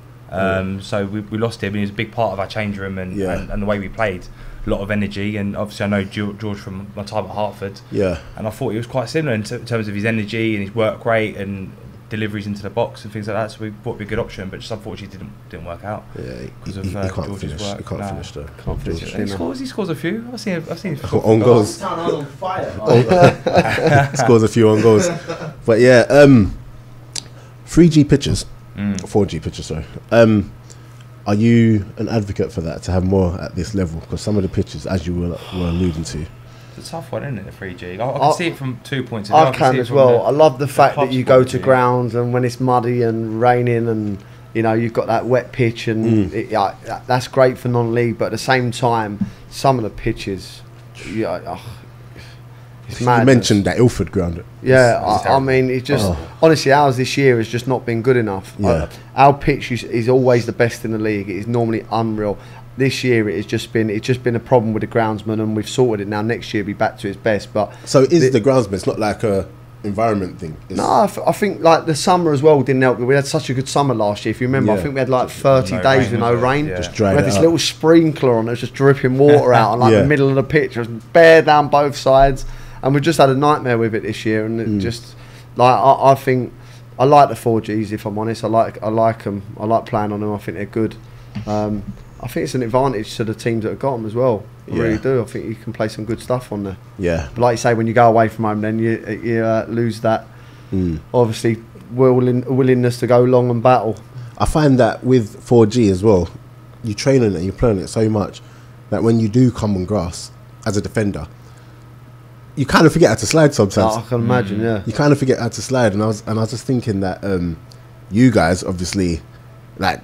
So we lost him, and he was a big part of our change room and the way we played. A lot of energy, and obviously I know George from my time at Hertford. Yeah. And I thought he was quite similar in terms of his energy and his work rate and deliveries into the box and things like that. So we thought it'd be a good option, but just unfortunately didn't work out. Yeah, because he of can't George's finish. work. He can't finish though. Can't finish. He scores a few. I've seen on goals. Town are on fire. Scores a few on goals. But yeah, 3G pitches, 4G pitches. Sorry. Are you an advocate for that, to have more at this level? Because some of the pitches, as you were alluding to, it's a tough one, isn't it, the 3G? I can see it from 2 points of view. I can as well. I love the fact that you go to grounds and when it's muddy and raining and you've got that wet pitch and that's great for non-league. But at the same time, some of the pitches, it's madness. You mentioned that Ilford ground. Yeah, I mean, it's just honestly, ours this year has just not been good enough. Yeah. Our pitch is always the best in the league. It is normally unreal. This year it's just been a problem with the groundsman, and we've sorted it now. Next year it'll be back to its best. But so is the groundsman? It's not like a environment thing. No, I think like the summer as well didn't help. We had such a good summer last year. If you remember, I think we had like 30 days with no rain. Yeah. Just dried we had it this up. little sprinkler on. It was just dripping water out on like the middle of the pitch. It was bare down both sides, and we just had a nightmare with it this year. And it just like I think I like the 4Gs. If I'm honest, I like them. I like playing on them. I think they're good. I think it's an advantage to the teams that have got them as well. I really do. I think you can play some good stuff on there. Yeah. But like you say, when you go away from home, then you lose that, obviously, willingness to go long and battle. I find that with 4G as well, you train on it, you play on it so much that when you do come on grass as a defender, you kind of forget how to slide sometimes. Oh, I can imagine, yeah. You kind of forget how to slide, and I was just thinking that you guys obviously, like,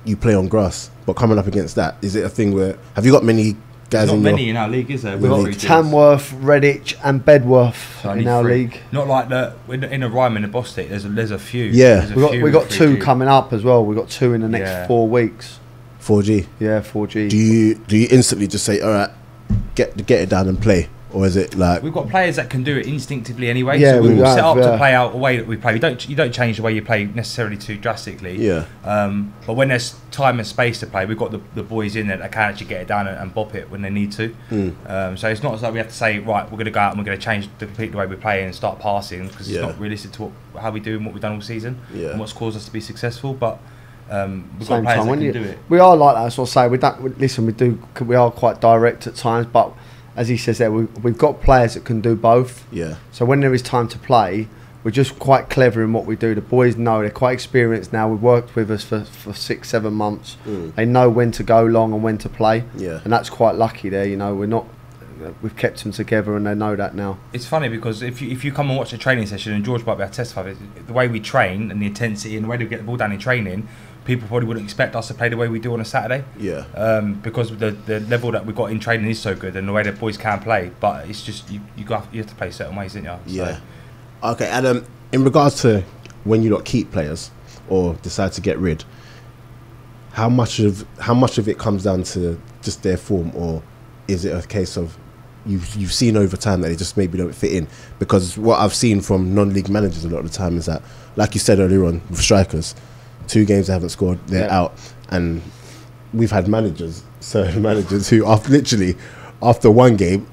you play on grass, but coming up against that, is it a thing where have you got many guys? Not many in our league, is there? We've got Tamworth, Redditch, and Bedworth in our league. Not like the in a Ryman and Bostik. There's a few. Yeah, we got 2 coming up as well. We got 2 in the next 4 weeks. 4G. Yeah, 4G. Do you instantly just say, all right, get it down and play? Or is it like we've got players that can do it instinctively anyway? Yeah, so we will set up to play out a way that we play. You don't change the way you play necessarily too drastically. Yeah. But when there's time and space to play, we've got the boys in there that can actually get it down and bop it when they need to. So it's not as though we have to say, right, we're going to go out and we're going to change the way we play and start passing, because it's not realistic to how we do and what we've done all season and what's caused us to be successful. But we've got players that can do it. We are like that. That's what I say. We are quite direct at times, but as he says there, we've got players that can do both. Yeah. So when there is time to play, we're just quite clever in what we do. The boys know, they're quite experienced now. We've worked with us for 6-7 months. They know when to go long and when to play. Yeah. And that's quite lucky there. We've kept them together and they know that now. It's funny because if you come and watch a training session, and George might be able to testify, the way we train and the intensity and the way we get the ball down in training, people probably wouldn't expect us to play the way we do on a Saturday. Yeah. Because the level that we've got in training is so good, and the way the boys can play. But it's just you have to play certain ways, don't you? Yeah. Okay. And in regards to when you not keep players or decide to get rid, how much of it comes down to just their form, or is it a case of you've seen over time that they just maybe don't fit in? Because what I've seen from non-league managers a lot of the time is that, like you said earlier on with strikers, 2 games they haven't scored, they're out. And we've had certain managers who after 1 game,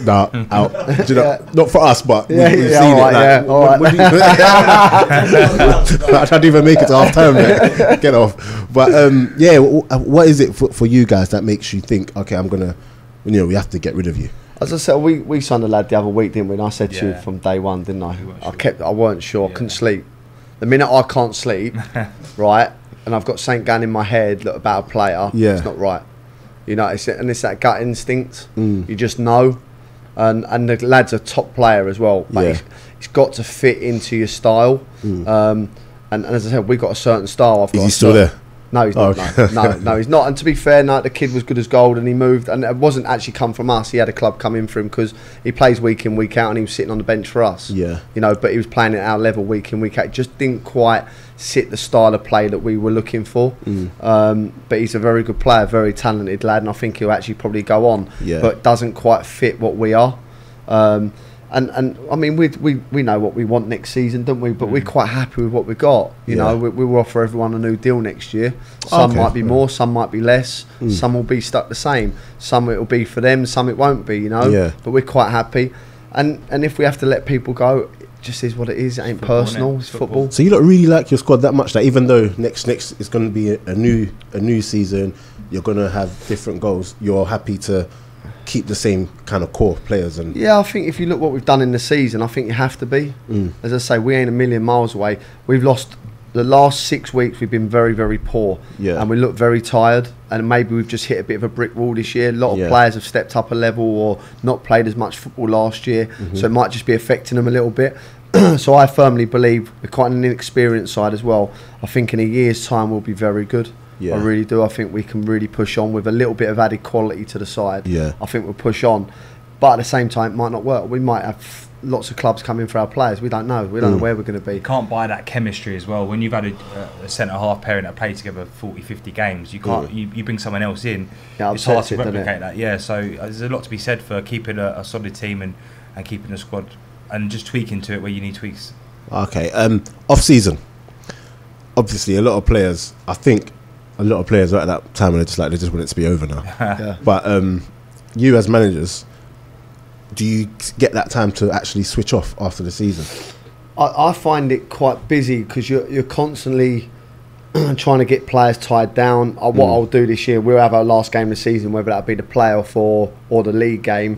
out. Do you know, not for us, but we've seen it. I can't even make it to half time, mate. Get off. But what is it for you guys that makes you think, okay, I'm gonna, we have to get rid of you? As I said, we signed a lad the other week, didn't we? And I said to you from day one, didn't I? I weren't sure. I couldn't sleep. The minute I can't sleep, right, and I've got something going in my head about a player, it's not right. It's that gut instinct. You just know. And the lad's a top player as well. But he's got to fit into your style. And as I said, we've got a certain style. Is he still there? No, he's not. No, he's not. And to be fair, the kid was good as gold, and he moved. And it wasn't actually come from us. He had a club come in for him because he plays week in, week out, and he was sitting on the bench for us. Yeah. But he was playing at our level week in, week out. It just didn't quite sit the style of play that we were looking for. But he's a very good player, very talented lad, and I think he'll actually probably go on. Yeah. But doesn't quite fit what we are. And I mean, we know what we want next season, don't we? But we're quite happy with what we got. We will offer everyone a new deal next year. Some might be more, some might be less. Some will be stuck the same. Some it will be for them, some it won't be. But we're quite happy. And if we have to let people go, just is what it is. It ain't Football, personal. innit? It's football. So you don't really like your squad that much that even though next is going to be a new season, you're going to have different goals, you're happy to keep the same kind of core players? And Yeah, I think if you look what we've done in the season, I think you have to be. As I say, we ain't a million miles away. We've lost the last 6 weeks. We've been very, very poor, and we look very tired. And maybe we've just hit a bit of a brick wall this year. A lot of players have stepped up a level or not played as much football last year, so it might just be affecting them a little bit. So I firmly believe we're quite an inexperienced side as well. I think in a year's time we'll be very good. I really do. I think we can really push on with a little bit of added quality to the side. I think we'll push on, but at the same time it might not work. We might have lots of clubs coming for our players. We don't know. We don't know where we're going to be. You can't buy that chemistry as well. When you've had a centre-half pairing that played together 40, 50 games, you can't. You bring someone else in, it's hard to replicate that. Yeah, so there's a lot to be said for keeping a solid team and keeping a squad and just tweaking to it where you need tweaks. Okay, off-season. Obviously, a lot of players, I think a lot of players are at that time and they just want it to be over now. But you as managers, do you get that time to actually switch off after the season? I find it quite busy because you're constantly trying to get players tied down. What I'll do this year, we'll have our last game of the season, whether that be the playoff or the league game.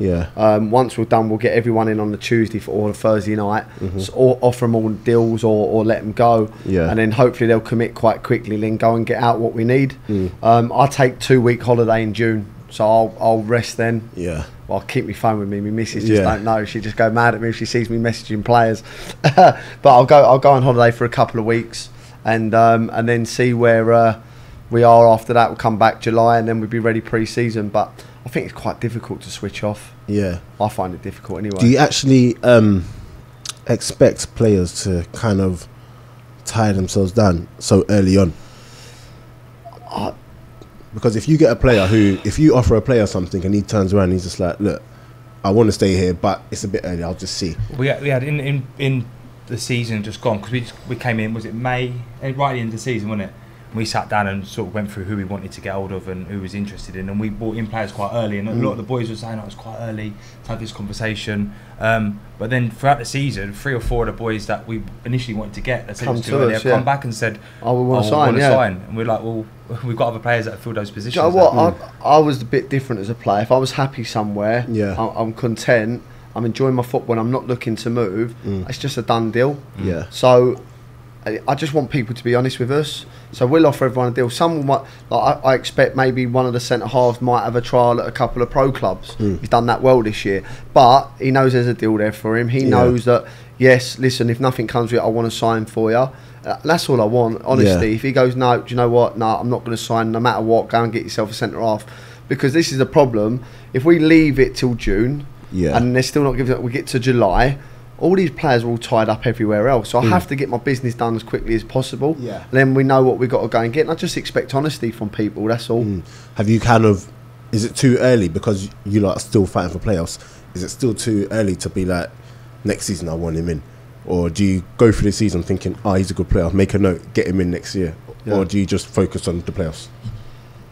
Once we're done, we'll get everyone in on the Tuesday or the Thursday night, or offer them all deals or let them go. And then hopefully they'll commit quite quickly, then go and get out what we need. I take 2-week holiday in June, so I'll rest then. Well, I'll keep my phone with me. My missus just don't know. She just go mad at me if she sees me messaging players. But I'll go on holiday for a couple of weeks. And then see where we are after that. We'll come back July and then we'll be ready pre-season. But I think it's quite difficult to switch off. I find it difficult anyway. Do you actually expect players to kind of tie themselves down so early on? Because if you get a player if you offer a player something and he turns around and he's just like, look, I want to stay here, but it's a bit early, I'll just see. We had in the season just gone, because we came in, was it May, right at the end of the season, wasn't it? We sat down and sort of went through who we wanted to get hold of and who was interested in, and we brought in players quite early, and a lot of the boys were saying, it was quite early to have this conversation, but then throughout the season 3 or 4 of the boys that we initially wanted to get, that said it was too early, have come back and said, we want to sign, and we're like, well, we've got other players that fill those positions. Do you know what? I was a bit different as a player. If I was happy somewhere, I'm content, I'm enjoying my football and I'm not looking to move, it's just a done deal. So I just want people to be honest with us. So we'll offer everyone a deal. Someone might, I expect maybe one of the centre halves might have a trial at a couple of pro clubs. He's done that well this year, but he knows there's a deal there for him. He knows that, yes, listen, if nothing comes with it, I want to sign for you. That's all I want, honestly. If he goes, no, do you know what? No, I'm not going to sign no matter what. Go and get yourself a centre half, because this is the problem. If we leave it till June, and they're still not giving it, we get to July, all these players are all tied up everywhere else. So I have to get my business done as quickly as possible. And then we know what we've got to go and get. And I just expect honesty from people, that's all. Have you is it too early, because you lot are still fighting for playoffs, is it still too early to be like, next season I want him in? Or do you go through the season thinking, he's a good player, make a note, get him in next year? Or do you just focus on the playoffs?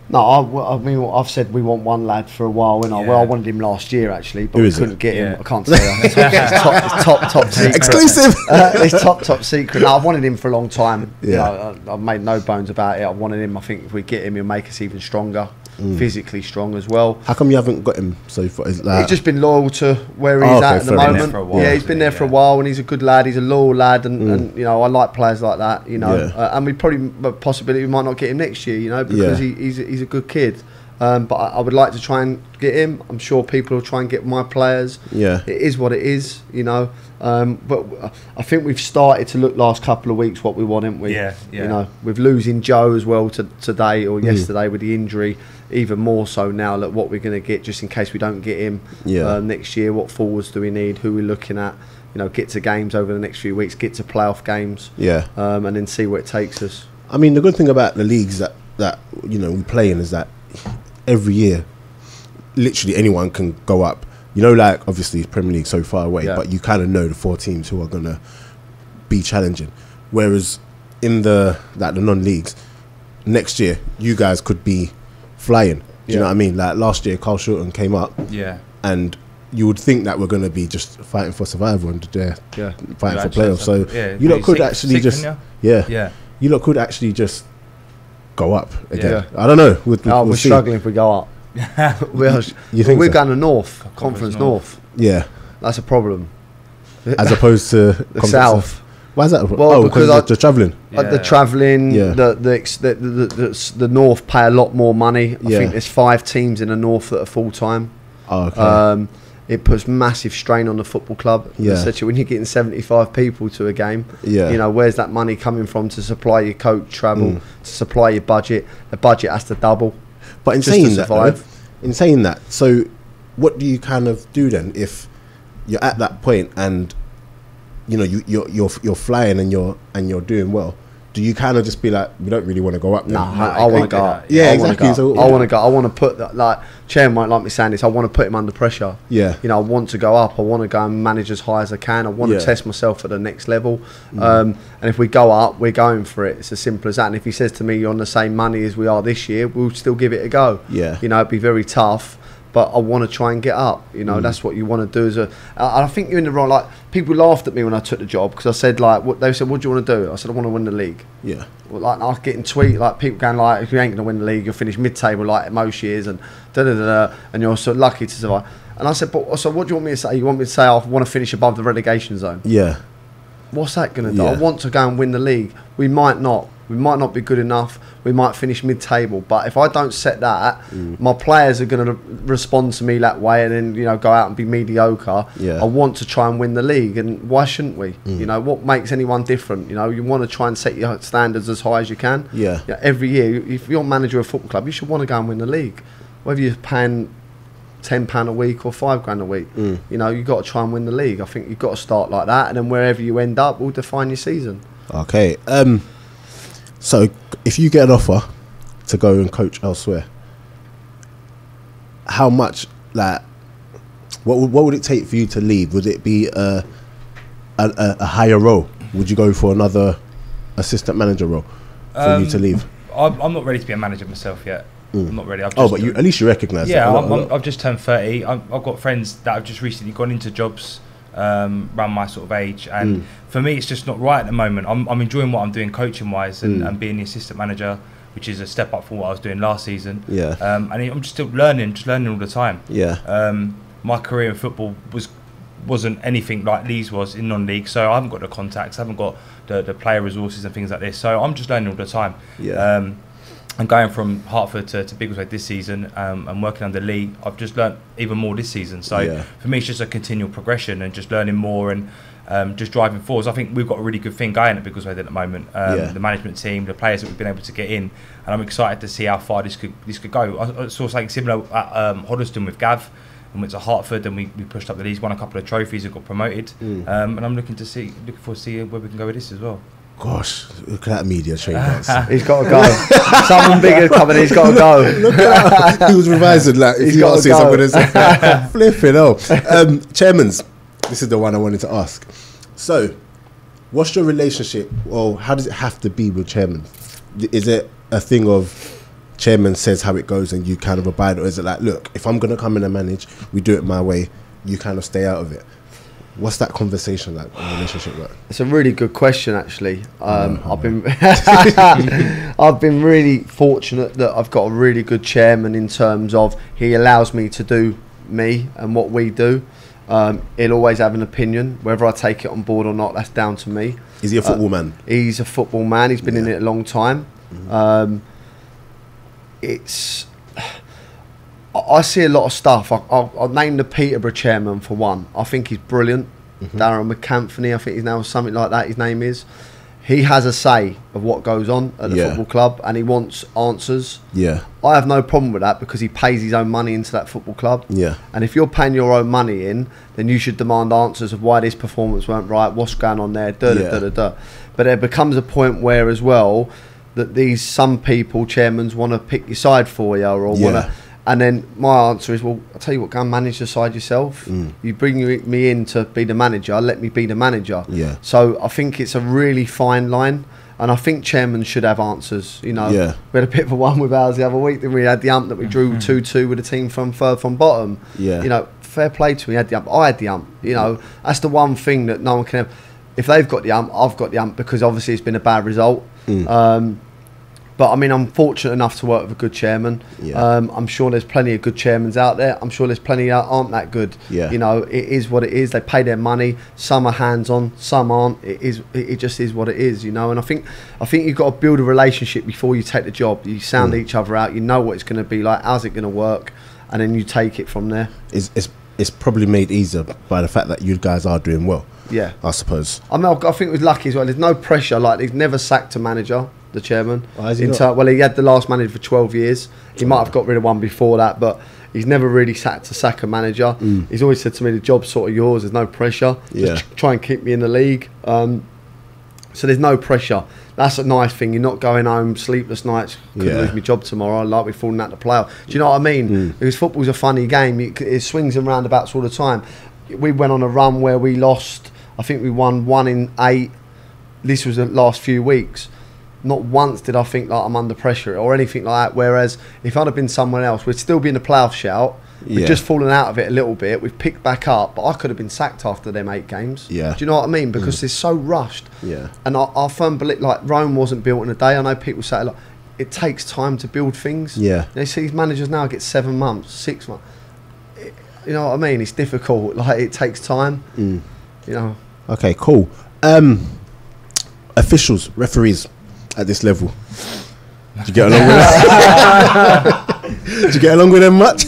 No, I mean, I've said we want one lad for a while, and well, I wanted him last year actually, but we couldn't get him. I can't say that. It's top secret. Exclusive. It's top secret. No, I've wanted him for a long time. You know, I've made no bones about it. I wanted him. I think if we get him, he'll make us even stronger, physically strong as well. How come you haven't got him so far? He's just been loyal to where he's at the moment. He's been there for a while, and he's a good lad. He's a loyal lad, and you know, I like players like that. You know, and we possibility we might not get him next year. You know, because he's a good kid. But I would like to try and get him. I'm sure people will try and get my players. It is what it is, you know. But I think we've started to look last couple of weeks what we want, haven't we? You know, with losing Joe as well today or yesterday with the injury, even more so now. Look what we're going to get just in case we don't get him next year. What forwards do we need? Who we're looking at? You know, get to games over the next few weeks. Get to playoff games. And then see where it takes us. I mean, the good thing about the leagues that you know we play in is that every year, literally anyone can go up. You know, like obviously Premier League so far away, but you kind of know the 4 teams who are gonna be challenging. Whereas in the non-leagues, next year you guys could be flying. Do you know what I mean? Like last year, Carl Shorten came up, and you would think that we're going to be just fighting for survival and they're fighting for playoffs. So you lot could actually you lot could actually just go up again. I don't know. We're struggling if we go up. We're going to North, Conference North. Yeah. That's a problem. As opposed to the South. Why is that? Well, because the travelling. The travelling, the North pay a lot more money. I think there's 5 teams in the North that are full time. Oh, okay. It puts massive strain on the football club. Especially when you're getting 75 people to a game. You know, where's that money coming from to supply your coach travel, to supply your budget? The budget has to double. But in saying that, so what do you kind of do then if you're at that point and you know you're flying and you're doing well? Do you kind of just be like, we don't really want to go up? No, I want to go up. Yeah, exactly. I want to go. I want to put that, like, Chairman might like me saying this, I want to put him under pressure. Yeah. You know, I want to go up. I want to go and manage as high as I can. I want to test myself at the next level. And if we go up, we're going for it. It's as simple as that. And if he says to me, you're on the same money as we are this year, we'll still give it a go. Yeah. You know, it'd be very tough. But I want to try and get up. You know, that's what you want to do. I think you're in the wrong. Like, people laughed at me when I took the job because I said, like, they said, what do you want to do? I said, I want to win the league. Yeah. Well, like, I was getting like people going like, if you ain't going to win the league, you'll finish mid-table like most years, and and you're so lucky to survive. And I said, but so what do you want me to say? You want me to say I want to finish above the relegation zone? Yeah. What's that going to do? I want to go and win the league. We might not. We might not be good enough. We might finish mid-table. But if I don't set that, my players are going to respond to me that way and then, you know, go out and be mediocre. Yeah. I want to try and win the league. And why shouldn't we? You know, what makes anyone different? You know, you want to try and set your standards as high as you can. Yeah. You know, every year, if you're manager of a football club, you should want to go and win the league. Whether you're paying £10 a week or £5 a week, you know, you've got to try and win the league. I think you've got to start like that. And then wherever you end up will define your season. Okay. So, if you get an offer to go and coach elsewhere, how much, like, what would it take for you to leave? Would it be a higher role? Would you go for another assistant manager role for you to leave? I'm not ready to be a manager myself yet. I'm not ready. But at least you recognise that. Yeah, I've just turned 30. I've got friends that have just recently gone into jobs around my sort of age, and for me it's just not right at the moment. I'm enjoying what I'm doing coaching wise and being the assistant manager, which is a step up from what I was doing last season. And I'm just still learning all the time. My career in football wasn't anything like Lee's was in non-league, so I haven't got the contacts, I haven't got the player resources and things like this, so I'm just learning all the time. And going from Hertford to Biggleswade this season and working under Lee, I've just learnt even more this season. So for me, it's just a continual progression and just learning more and just driving forwards. I think we've got a really good thing going at Biggleswade at the moment. The management team, the players that we've been able to get in, and I'm excited to see how far this could go. I saw something similar at Hoddesdon with Gav, and went to Hertford, and we pushed up the leagues, won a couple of trophies, and got promoted. And I'm looking forward to see where we can go with this as well. Gosh, look at that media train. He's got to go. Someone bigger coming. He's got to go. Look at that. He was revising. Like, if you ask this, I'm going to say, flipping hell. Chairmans, this is the one I wanted to ask. So, what's your relationship, or how does it have to be with chairman? Is it a thing of chairman says how it goes and you kind of abide, or is it like, look, if I'm going to come in and manage, we do it my way, you kind of stay out of it? What's that conversation like in relationship like? It's a really good question, actually. I've been really fortunate that I've got a really good chairman in terms of he allows me to do me and what we do. He'll always have an opinion. Whether I take it on board or not, that's down to me. Is he a football man? He's a football man. He's been in it a long time. I see a lot of stuff. I'll name the Peterborough chairman for one. I think he's brilliant. Darren McAnthony, I think he's now something like that, his name is. He has a say of what goes on at the football club, and he wants answers. I have no problem with that because he pays his own money into that football club. And if you're paying your own money in, then you should demand answers of why this performance weren't right, what's going on there, But there becomes a point where as well that some people, chairmans, want to pick your side for you or want to. And then my answer is, well, I'll tell you what, go and manage the side yourself. You bring me in to be the manager, let me be the manager. So I think it's a really fine line. And I think chairmen should have answers. You know, we had a bit of a one with ours the other week. We had the ump that we drew 2-2 with a team from third from bottom. You know, fair play to him. He had the ump. I had the ump. You know, that's the one thing that no one can have. If they've got the ump, I've got the ump, because obviously it's been a bad result. But I mean, I'm fortunate enough to work with a good chairman. I'm sure there's plenty of good chairmans out there. I'm sure there's plenty that aren't that good. You know, it is what it is. They pay their money. Some are hands on, some aren't. It just is what it is, you know. And I think you've got to build a relationship before you take the job. You sound each other out. You know what it's going to be like. How's it going to work? And then you take it from there. It's probably made easier by the fact that you guys are doing well. Yeah, I suppose. I mean, I think it was lucky as well. There's no pressure. Like, he's never sacked a manager, the chairman. Oh, has he not? Well, he had the last manager for 12 years. He might have got rid of one before that, but he's never really sat to sack a manager. He's always said to me, the job's sort of yours. There's no pressure. Just try and keep me in the league. So there's no pressure. That's a nice thing. You're not going home sleepless nights. Could lose my job tomorrow. Like, we're falling out the playoff. Do you know what I mean? Because football's a funny game. It swings and roundabouts all the time. We went on a run where we lost. I think we won 1 in 8. This was the last few weeks. Not once did I think like I'm under pressure or anything like that. Whereas if I'd have been someone else, we'd still be in the playoff shout. We've just fallen out of it a little bit. We've picked back up, but I could have been sacked after them 8 games. Do you know what I mean? Because it's so rushed. And I firmly believe, like, Rome wasn't built in a day. I know people say, like, it takes time to build things. They see these managers now get 7 months, 6 months. You know what I mean? It's difficult. Like, it takes time. You know. Okay, cool. Officials, referees at this level. Did you get along with them? Did you get along with them much?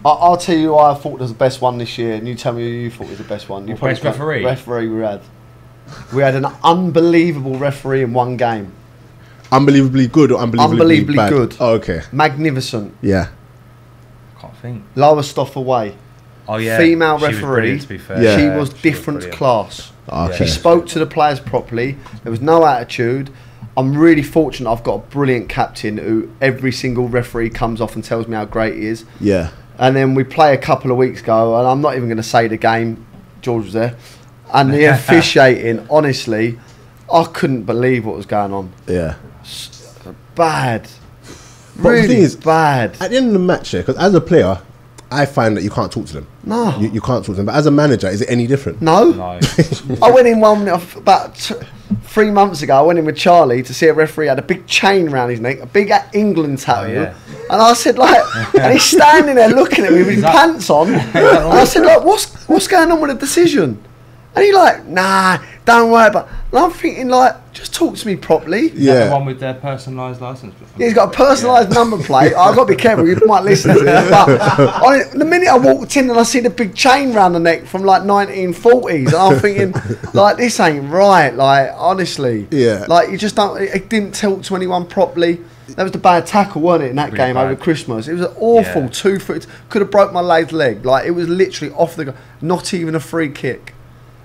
I'll tell you who I thought was the best one this year, and you tell me who you thought was the best one. You best referee? Referee we had. We had an unbelievable referee in one game. Unbelievably good or unbelievably bad? Good. Oh, okay. Magnificent. Yeah. Can't think. Lowestoft away. Oh yeah. Female she referee. Was to be fair. She was different class. Okay. She spoke to the players properly. There was no attitude. I'm really fortunate. I've got a brilliant captain who every single referee comes off and tells me how great he is. And then we play a couple of weeks ago, and I'm not even going to say the game. George was there, and the officiating. Honestly, I couldn't believe what was going on. Bad. Really, the thing is, bad. At the end of the match, because as a player, I find that you can't talk to them. No. You can't talk to them. But as a manager, is it any different? No. I went in about 3 months ago. I went in with Charlie to see a referee had a big chain around his neck, a big England tattoo. And I said, like, and he's standing there looking at me with his pants on. And I said, like, what's going on with the decision? And he like, nah, don't worry about it. And I'm thinking, like, just talk to me properly. Is that the one with their personalised licence? Yeah, he's got a personalised number plate. I've got to be careful, you might listen to this. But the minute I walked in and I see the big chain round the neck from like 1940s, and I'm thinking, like, this ain't right. Like, honestly. Like, you just don't, it didn't talk to anyone properly. That was the bad tackle, wasn't it, in that really game over Christmas? It was an awful 2 foot. Could have broke my lad's leg. Like, it was literally off the, not even a free kick.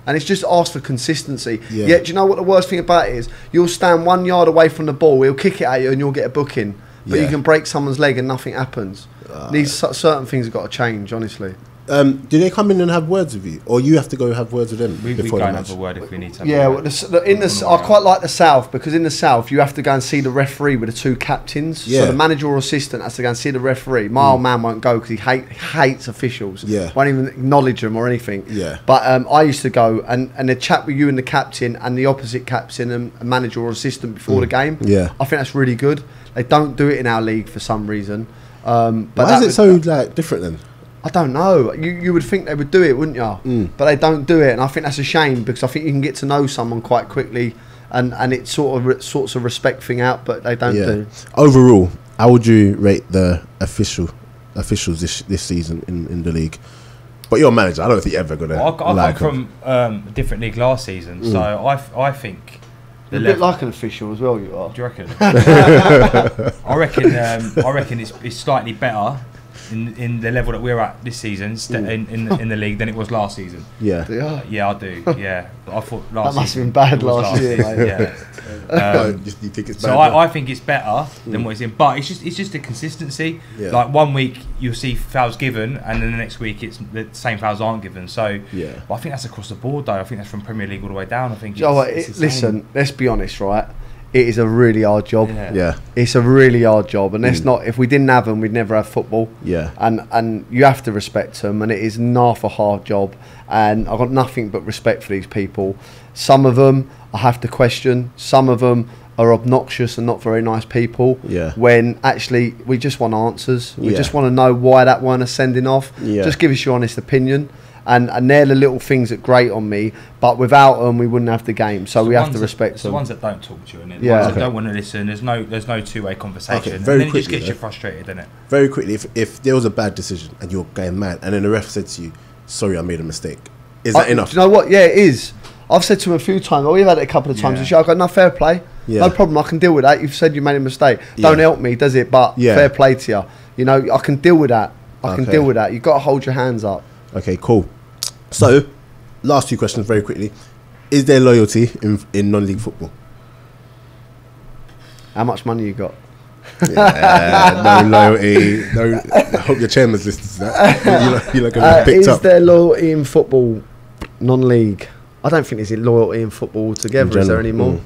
And it's just asked for consistency. Yet, do you know what the worst thing about it is? You'll stand 1 yard away from the ball, he'll kick it at you and you'll get a booking. But you can break someone's leg and nothing happens. These certain things have got to change, honestly. Do they come in and have words with you? Or you have to go have words with them we before go the and match? have a word if we need to. I quite like the South, because in the South you have to go and see the referee with the 2 captains. So the manager or assistant has to go and see the referee. My old man won't go because he hates officials. Won't even acknowledge them or anything. But I used to go and they chat with you and the captain and the opposite captain and a manager or assistant before the game. I think that's really good. They don't do it in our league for some reason. But why is it so like different then? I don't know. You would think they would do it, wouldn't you? But they don't do it, and I think that's a shame, because I think you can get to know someone quite quickly, and it sorts of respect thing out, but they don't do. Overall, how would you rate the officials this season in the league? But you're a manager. I don't think you're ever gonna. I come from a different league last season, so I think. You're a bit like an official as well. You are. Do you reckon? I reckon it's slightly better in the level that we're at this season in the league than it was last season. Yeah, I do. Yeah, I thought last. That must have been bad last year. You think it's bad? So I think it's better than what it's in, but it's just the consistency. Like 1 week you'll see fouls given, and then the next week it's the same fouls aren't given. So but I think that's across the board though. I think that's from Premier League all the way down. I think. Listen, let's be honest, right? it is a really hard job. Yeah. It's a really hard job, and it's not. If we didn't have them, we'd never have football. Yeah. And you have to respect them, and it is not a hard job. And I've got nothing but respect for these people. Some of them I have to question. Some of them are obnoxious and not very nice people. Yeah. When actually we just want answers. We Yeah. just want to know why that one is sending off. Yeah. Just give us your honest opinion. And they're the little things that grate on me. But without them, we wouldn't have the game. So we have to respect them. The ones that don't talk to you, innit? Yeah. The ones Okay. that don't want to listen. There's no two-way conversation. Okay, And very then it just quickly, gets you though. frustrated, innit? Very quickly, if there was a bad decision and you're going mad, and then the ref said to you, "Sorry, I made a mistake," is that enough? Do you know what? Yeah, it is. I've said to him a few times. We've had it a couple of times Yeah. this year. I've got no fair play. Yeah. No problem. I can deal with that. You've said you made a mistake. Yeah. Don't help me, does it? But Yeah. fair play to you. You know, I can deal with that. I can Okay. deal with that. You've got to hold your hands up. Okay, cool. So, last two questions very quickly. Is there loyalty in non-league football? How much money you got? Yeah, no loyalty. No, I hope your chairman's listening to that. You're not going to be picked Is up. there loyalty in football, non-league? I don't think there's loyalty in football altogether. In Is there general, anymore?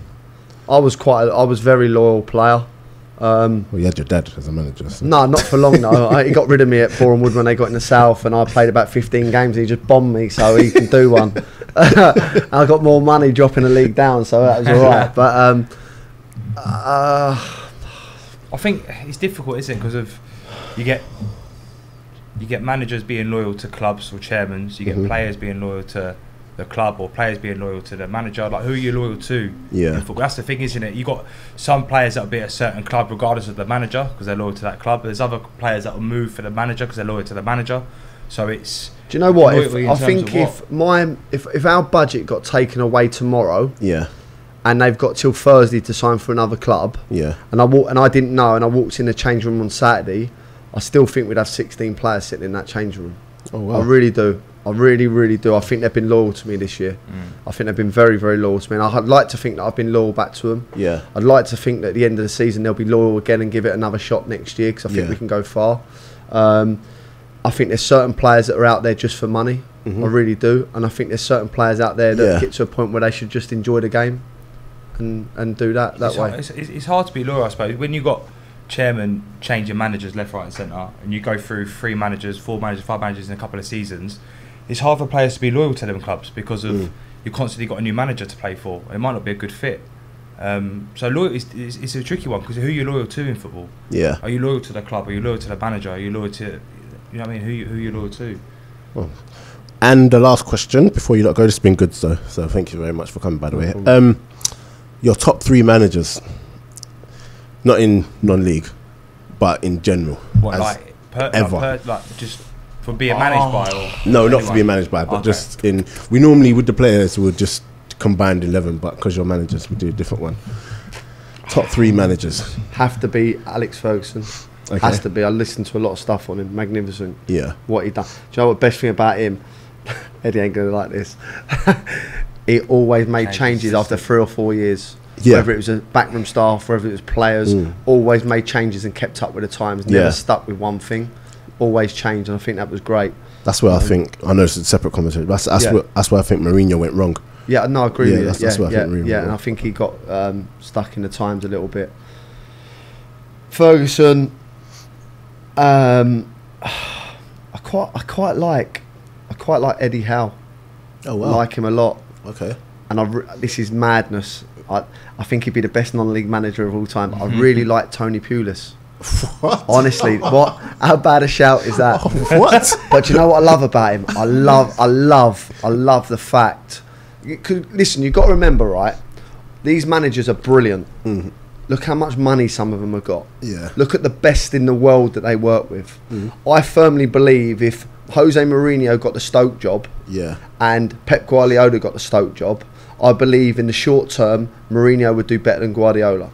I was very loyal player. Well, you had your dad as a manager. So. No, not for long though. He got rid of me at Boreham Wood when they got in the south, and I played about 15 games. And he just bombed me, so he can do one. I got more money dropping the league down, so that was all right. But I think it's difficult, isn't it? Because of you get managers being loyal to clubs or chairmans. You get players being loyal to the club, or players being loyal to the manager. Like, who are you loyal to? Yeah. In football? That's the thing, isn't it? You got some players that will be at a certain club regardless of the manager because they're loyal to that club. There's other players that will move for the manager because they're loyal to the manager. So it's. do you know what? loyalty in I terms think of if our budget got taken away tomorrow, Yeah, and they've got till Thursday to sign for another club, yeah. and I didn't know, and I walked in the change room on Saturday, I still think we'd have 16 players sitting in that change room. Oh, wow. I really do. I really, really do. I think they've been loyal to me this year. I think they've been very, very loyal to me. And I'd like to think that I've been loyal back to them. Yeah. I'd like to think that at the end of the season they'll be loyal again and give it another shot next year because I think Yeah. we can go far. I think there's certain players that are out there just for money. I really do. And I think there's certain players out there that Yeah. get to a point where they should just enjoy the game and do that it's way. hard, it's hard to be loyal, I suppose, when you got chairman changing managers left, right, and centre, and you go through 3 managers, 4 managers, 5 managers in a couple of seasons. It's hard for players to be loyal to them clubs because of you constantly got a new manager to play for. And it might not be a good fit. So loyalty is a tricky one because who you're loyal to in football. Yeah. Are you loyal to the club? Are you loyal to the manager? Are you loyal to, you know what I mean? Who you're loyal to? And the last question before you lot go, this has been good, so thank you very much for coming, by the way. Your top 3 managers, not in non-league, but in general. What, as like ever. like just for being managed by, or No, not for anyone? being managed by, but Okay. just in. We normally with the players would just combined 11, but because you're managers, we do a different one. Top 3 managers. Have to be Alex Ferguson. Okay. Has to be. I listened to a lot of stuff on him. Magnificent. Yeah. What he done. Do you know what the best thing about him? Eddie ain't gonna like this. He always made changes after 3 or 4 years. Yeah. Whether it was a backroom staff, whether it was players, always made changes and kept up with the times. Never Yeah. stuck with one thing. Always changed, and I think that was great. That's where I think. I know it's a separate conversation. But that's where I think Mourinho went wrong. Yeah, no, I agree Yeah, with you. that's what I think really yeah, wrong. and I think he got stuck in the times a little bit. Ferguson, I quite like Eddie Howe. Oh I like him a lot. Okay. And this is madness. I think he'd be the best non-league manager of all time. I really like Tony Pulis. What? Honestly, how bad a shout is that? What? But you know what I love about him? I love the fact. Listen, you've got to remember, right? These managers are brilliant. Look how much money some of them have got. Yeah. Look at the best in the world that they work with. I firmly believe if Jose Mourinho got the Stoke job, Yeah. and Pep Guardiola got the Stoke job, I believe in the short term Mourinho would do better than Guardiola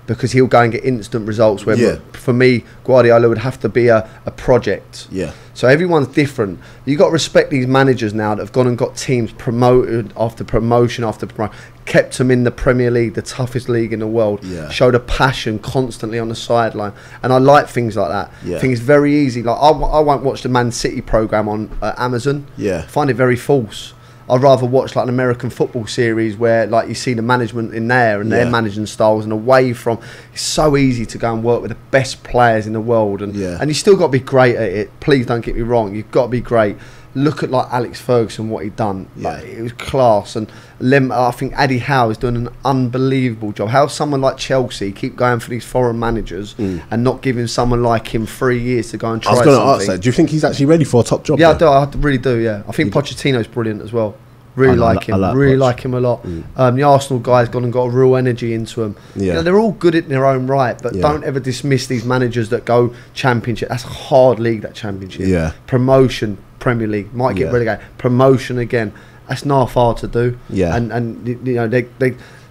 because he'll go and get instant results where for me Guardiola would have to be a project. Yeah. So everyone's different. You got to respect these managers now that have gone and got teams promoted after promotion after promotion, kept them in the Premier League, the toughest league in the world, Yeah. showed a passion constantly on the sideline, and I like things like that. Yeah. I think it's very easy. Like I won't watch the Man City programme on Amazon. Yeah. I find it very false. I'd rather watch like an American football series where like you see the management in there and their managing styles, and away from, it's so easy to go and work with the best players in the world, and you still got to be great at it. Please don't get me wrong, you've got to be great. Look at like Alex Ferguson, what he'd done. Like, it was class. And I think Eddie Howe is doing an unbelievable job. How someone like Chelsea keep going for these foreign managers and not giving someone like him 3 years to go and try something. I was going to ask that. Do you think he's actually ready for a top job? Yeah, I really do. Yeah, I think Pochettino's brilliant as well. Really like him. Really like him a lot. The Arsenal guy's gone and got a real energy into him. Yeah. You know, they're all good in their own right, but don't ever dismiss these managers that go Championship. That's a hard league, that Championship. Yeah. Promotion, Premier League, might get relegated. Promotion again. That's not hard to do. Yeah. And you know,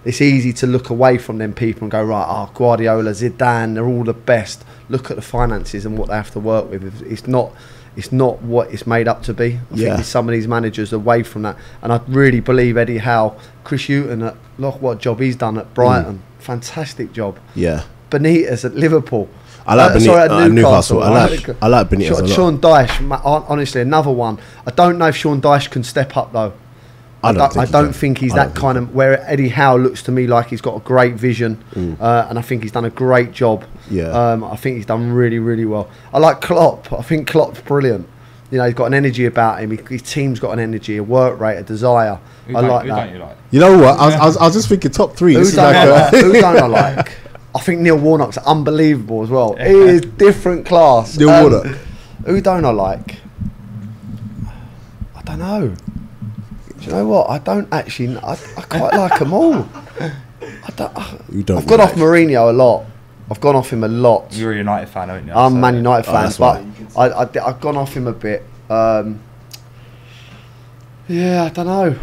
it's easy to look away from them people and go, right, Guardiola, Zidane, they're all the best. Look at the finances and what they have to work with. It's not what it's made up to be. I think there's some of these managers away from that. And I really believe Eddie Howe, Chris Hughton, look what job he's done at Brighton. Fantastic job. Yeah. Benitez at Liverpool. I like Benitez at Newcastle. I like Benitez a lot. Sean Dyche, honestly, another one. I don't know if Sean Dyche can step up though. I don't think he's that kind of, where Eddie Howe looks to me like he's got a great vision, and I think he's done a great job. Yeah. I think he's done really, really well. I like Klopp. I think Klopp's brilliant. You know, he's got an energy about him. His team's got an energy, a work rate, a desire. I like that. You know what? I was just thinking top three. Who don't I like? I think Neil Warnock's unbelievable as well. He is different class. Neil Warnock. Who don't I like? I don't know. Do you know what? I don't actually. I quite like them all. I've gone off Mourinho a lot. I've gone off him a lot. You're a United fan, aren't you? I'm a Man United fan, but I've gone off him a bit. Yeah, I don't know.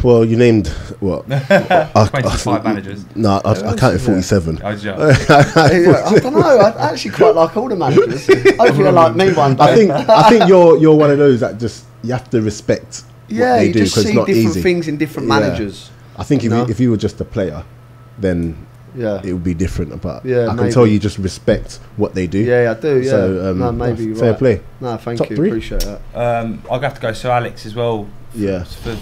Well, you named what? 25 managers. No, I counted 47. I don't know. I actually quite like all the managers. Hopefully, I like me one day. I think you're one of those that just you have to respect. What they do, you just see it's not different easy. things in different managers. I think if you were just a player, then it would be different. But I can maybe. tell you just respect what they do. Yeah, I do. Yeah. So maybe fair play. No, thank Top you. three? Appreciate that. I'll have to go Sir Alex as well. Yeah. For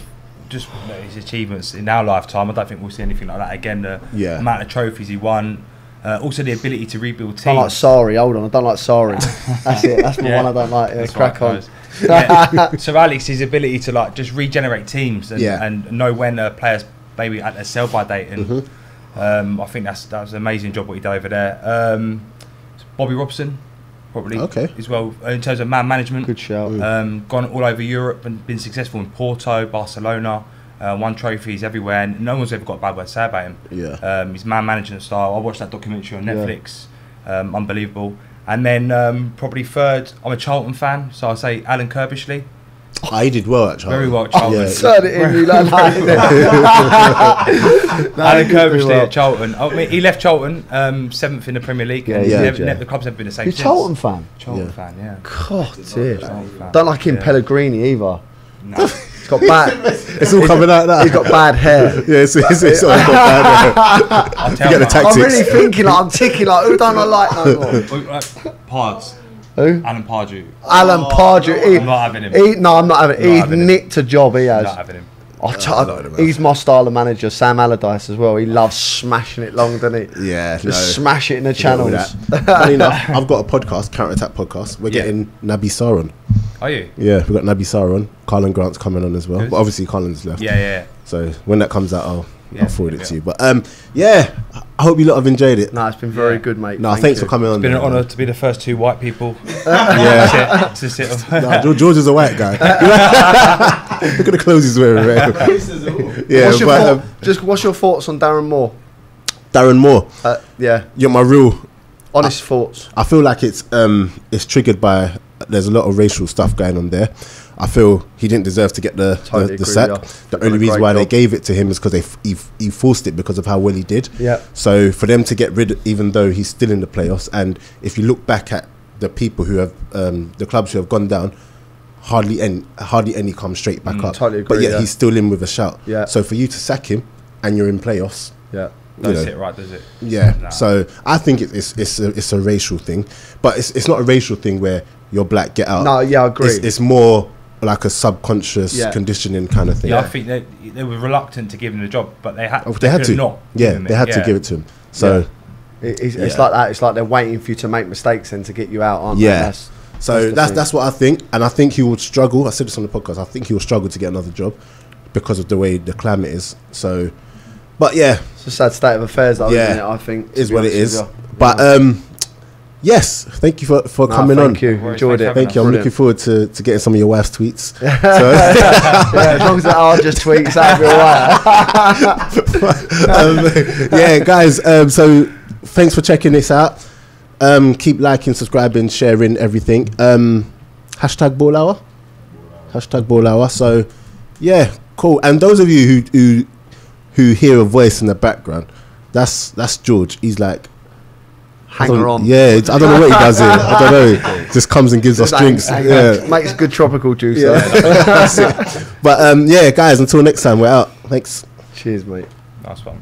just his achievements in our lifetime. I don't think we'll see anything like that again. The amount of trophies he won. Also the ability to rebuild teams. I don't like Sarri. Hold on, I don't like Sarri. That's it. That's the one I don't like. Crack on. So Alex's ability to like just regenerate teams and know when a player's maybe at their sell-by date, and I think that was an amazing job what he did over there. Bobby Robson, probably as well in terms of man management. Good shout. Gone all over Europe and been successful in Porto, Barcelona. Won trophies everywhere, and no one's ever got a bad word to say about him. Yeah. His man management style. I watched that documentary on Netflix. Unbelievable. And then probably third, I'm a Charlton fan, so I'll say Alan Kirbishley. He did well at Charlton. Very well at Charlton. Alan Kirbishley at Charlton. I mean, he left Charlton 7th in the Premier League. The club's never been the same since. Charlton fan? Charlton fan, yeah. God, dear. Don't like him Pellegrini either. No. He's got bad. It's all coming out now. He's got bad hair. Yeah, it's all got bad hair. You get the tactics. I'm really thinking I'm ticking who don't I like no more? Pards. Who? Alan Pardew. Alan Pardew. I'm not having him. No, I'm not having him. He's nicked a job, he has. Not having him. He's my style of manager. Sam Allardyce as well. He loves smashing it long, doesn't he? Yeah. Just smash it in the channels. Funny enough, I've got a podcast, Counter Attack podcast. We're getting Naby Sarr on. Are you? Yeah, we've got Naby Sarr on. Carlin Grant's coming on as well. But obviously Carlin's left. Yeah. So when that comes out, I'll forward it to you. But I hope you lot have enjoyed it. No, it's been very good, mate. No, thanks for coming on. It's been an honour to be the first two white people to sit on. No, George is a white guy. Look at the clothes he's wearing. Right? Yeah, what's your thoughts on Darren Moore? Darren Moore. Yeah, my real honest thoughts. I feel like it's triggered by there's a lot of racial stuff going on there. I feel he didn't deserve to get the sack. The only reason why they gave it to him is because he forced it because of how well he did. Yeah. So for them to get rid, even though he's still in the playoffs, and if you look back at the people who have the clubs who have gone down, hardly any come straight back up. Totally agree, but yet he's still in with a shout. Yeah. So for you to sack him and you're in playoffs. Yeah. Don't sit right, does it? Yeah. No. So I think it's a racial thing, but it's not a racial thing where you're black, get out. No, yeah, I agree. It's more like a subconscious conditioning kind of thing. Yeah, I think they were reluctant to give him the job, but they had. They had to. Not. Yeah, they had to give it to him. So it's like that. It's like they're waiting for you to make mistakes and to get you out, aren't they? That's what I think, and I think he would struggle. I said this on the podcast. I think he will struggle to get another job because of the way the climate is. So, but yeah, it's a sad state of affairs, though, isn't it? I think is what it is. But yes, thank you for coming on. Thank you. Enjoyed it. Thank you. I'm looking forward to getting some of your wife's tweets. So as long as they are just tweets, that'll be alright. Yeah, guys. So thanks for checking this out. Keep liking, subscribing, sharing everything. Hashtag Ball Hour. Hashtag Ball Hour. So yeah, cool. And those of you who hear a voice in the background, that's George. He's like hanger on. Yeah, I don't know what he does here. I don't know. Just comes and gives us drinks. Yeah, makes good tropical juice. Yeah. That's it. But yeah, guys. Until next time, we're out. Thanks. Cheers, mate. Nice one.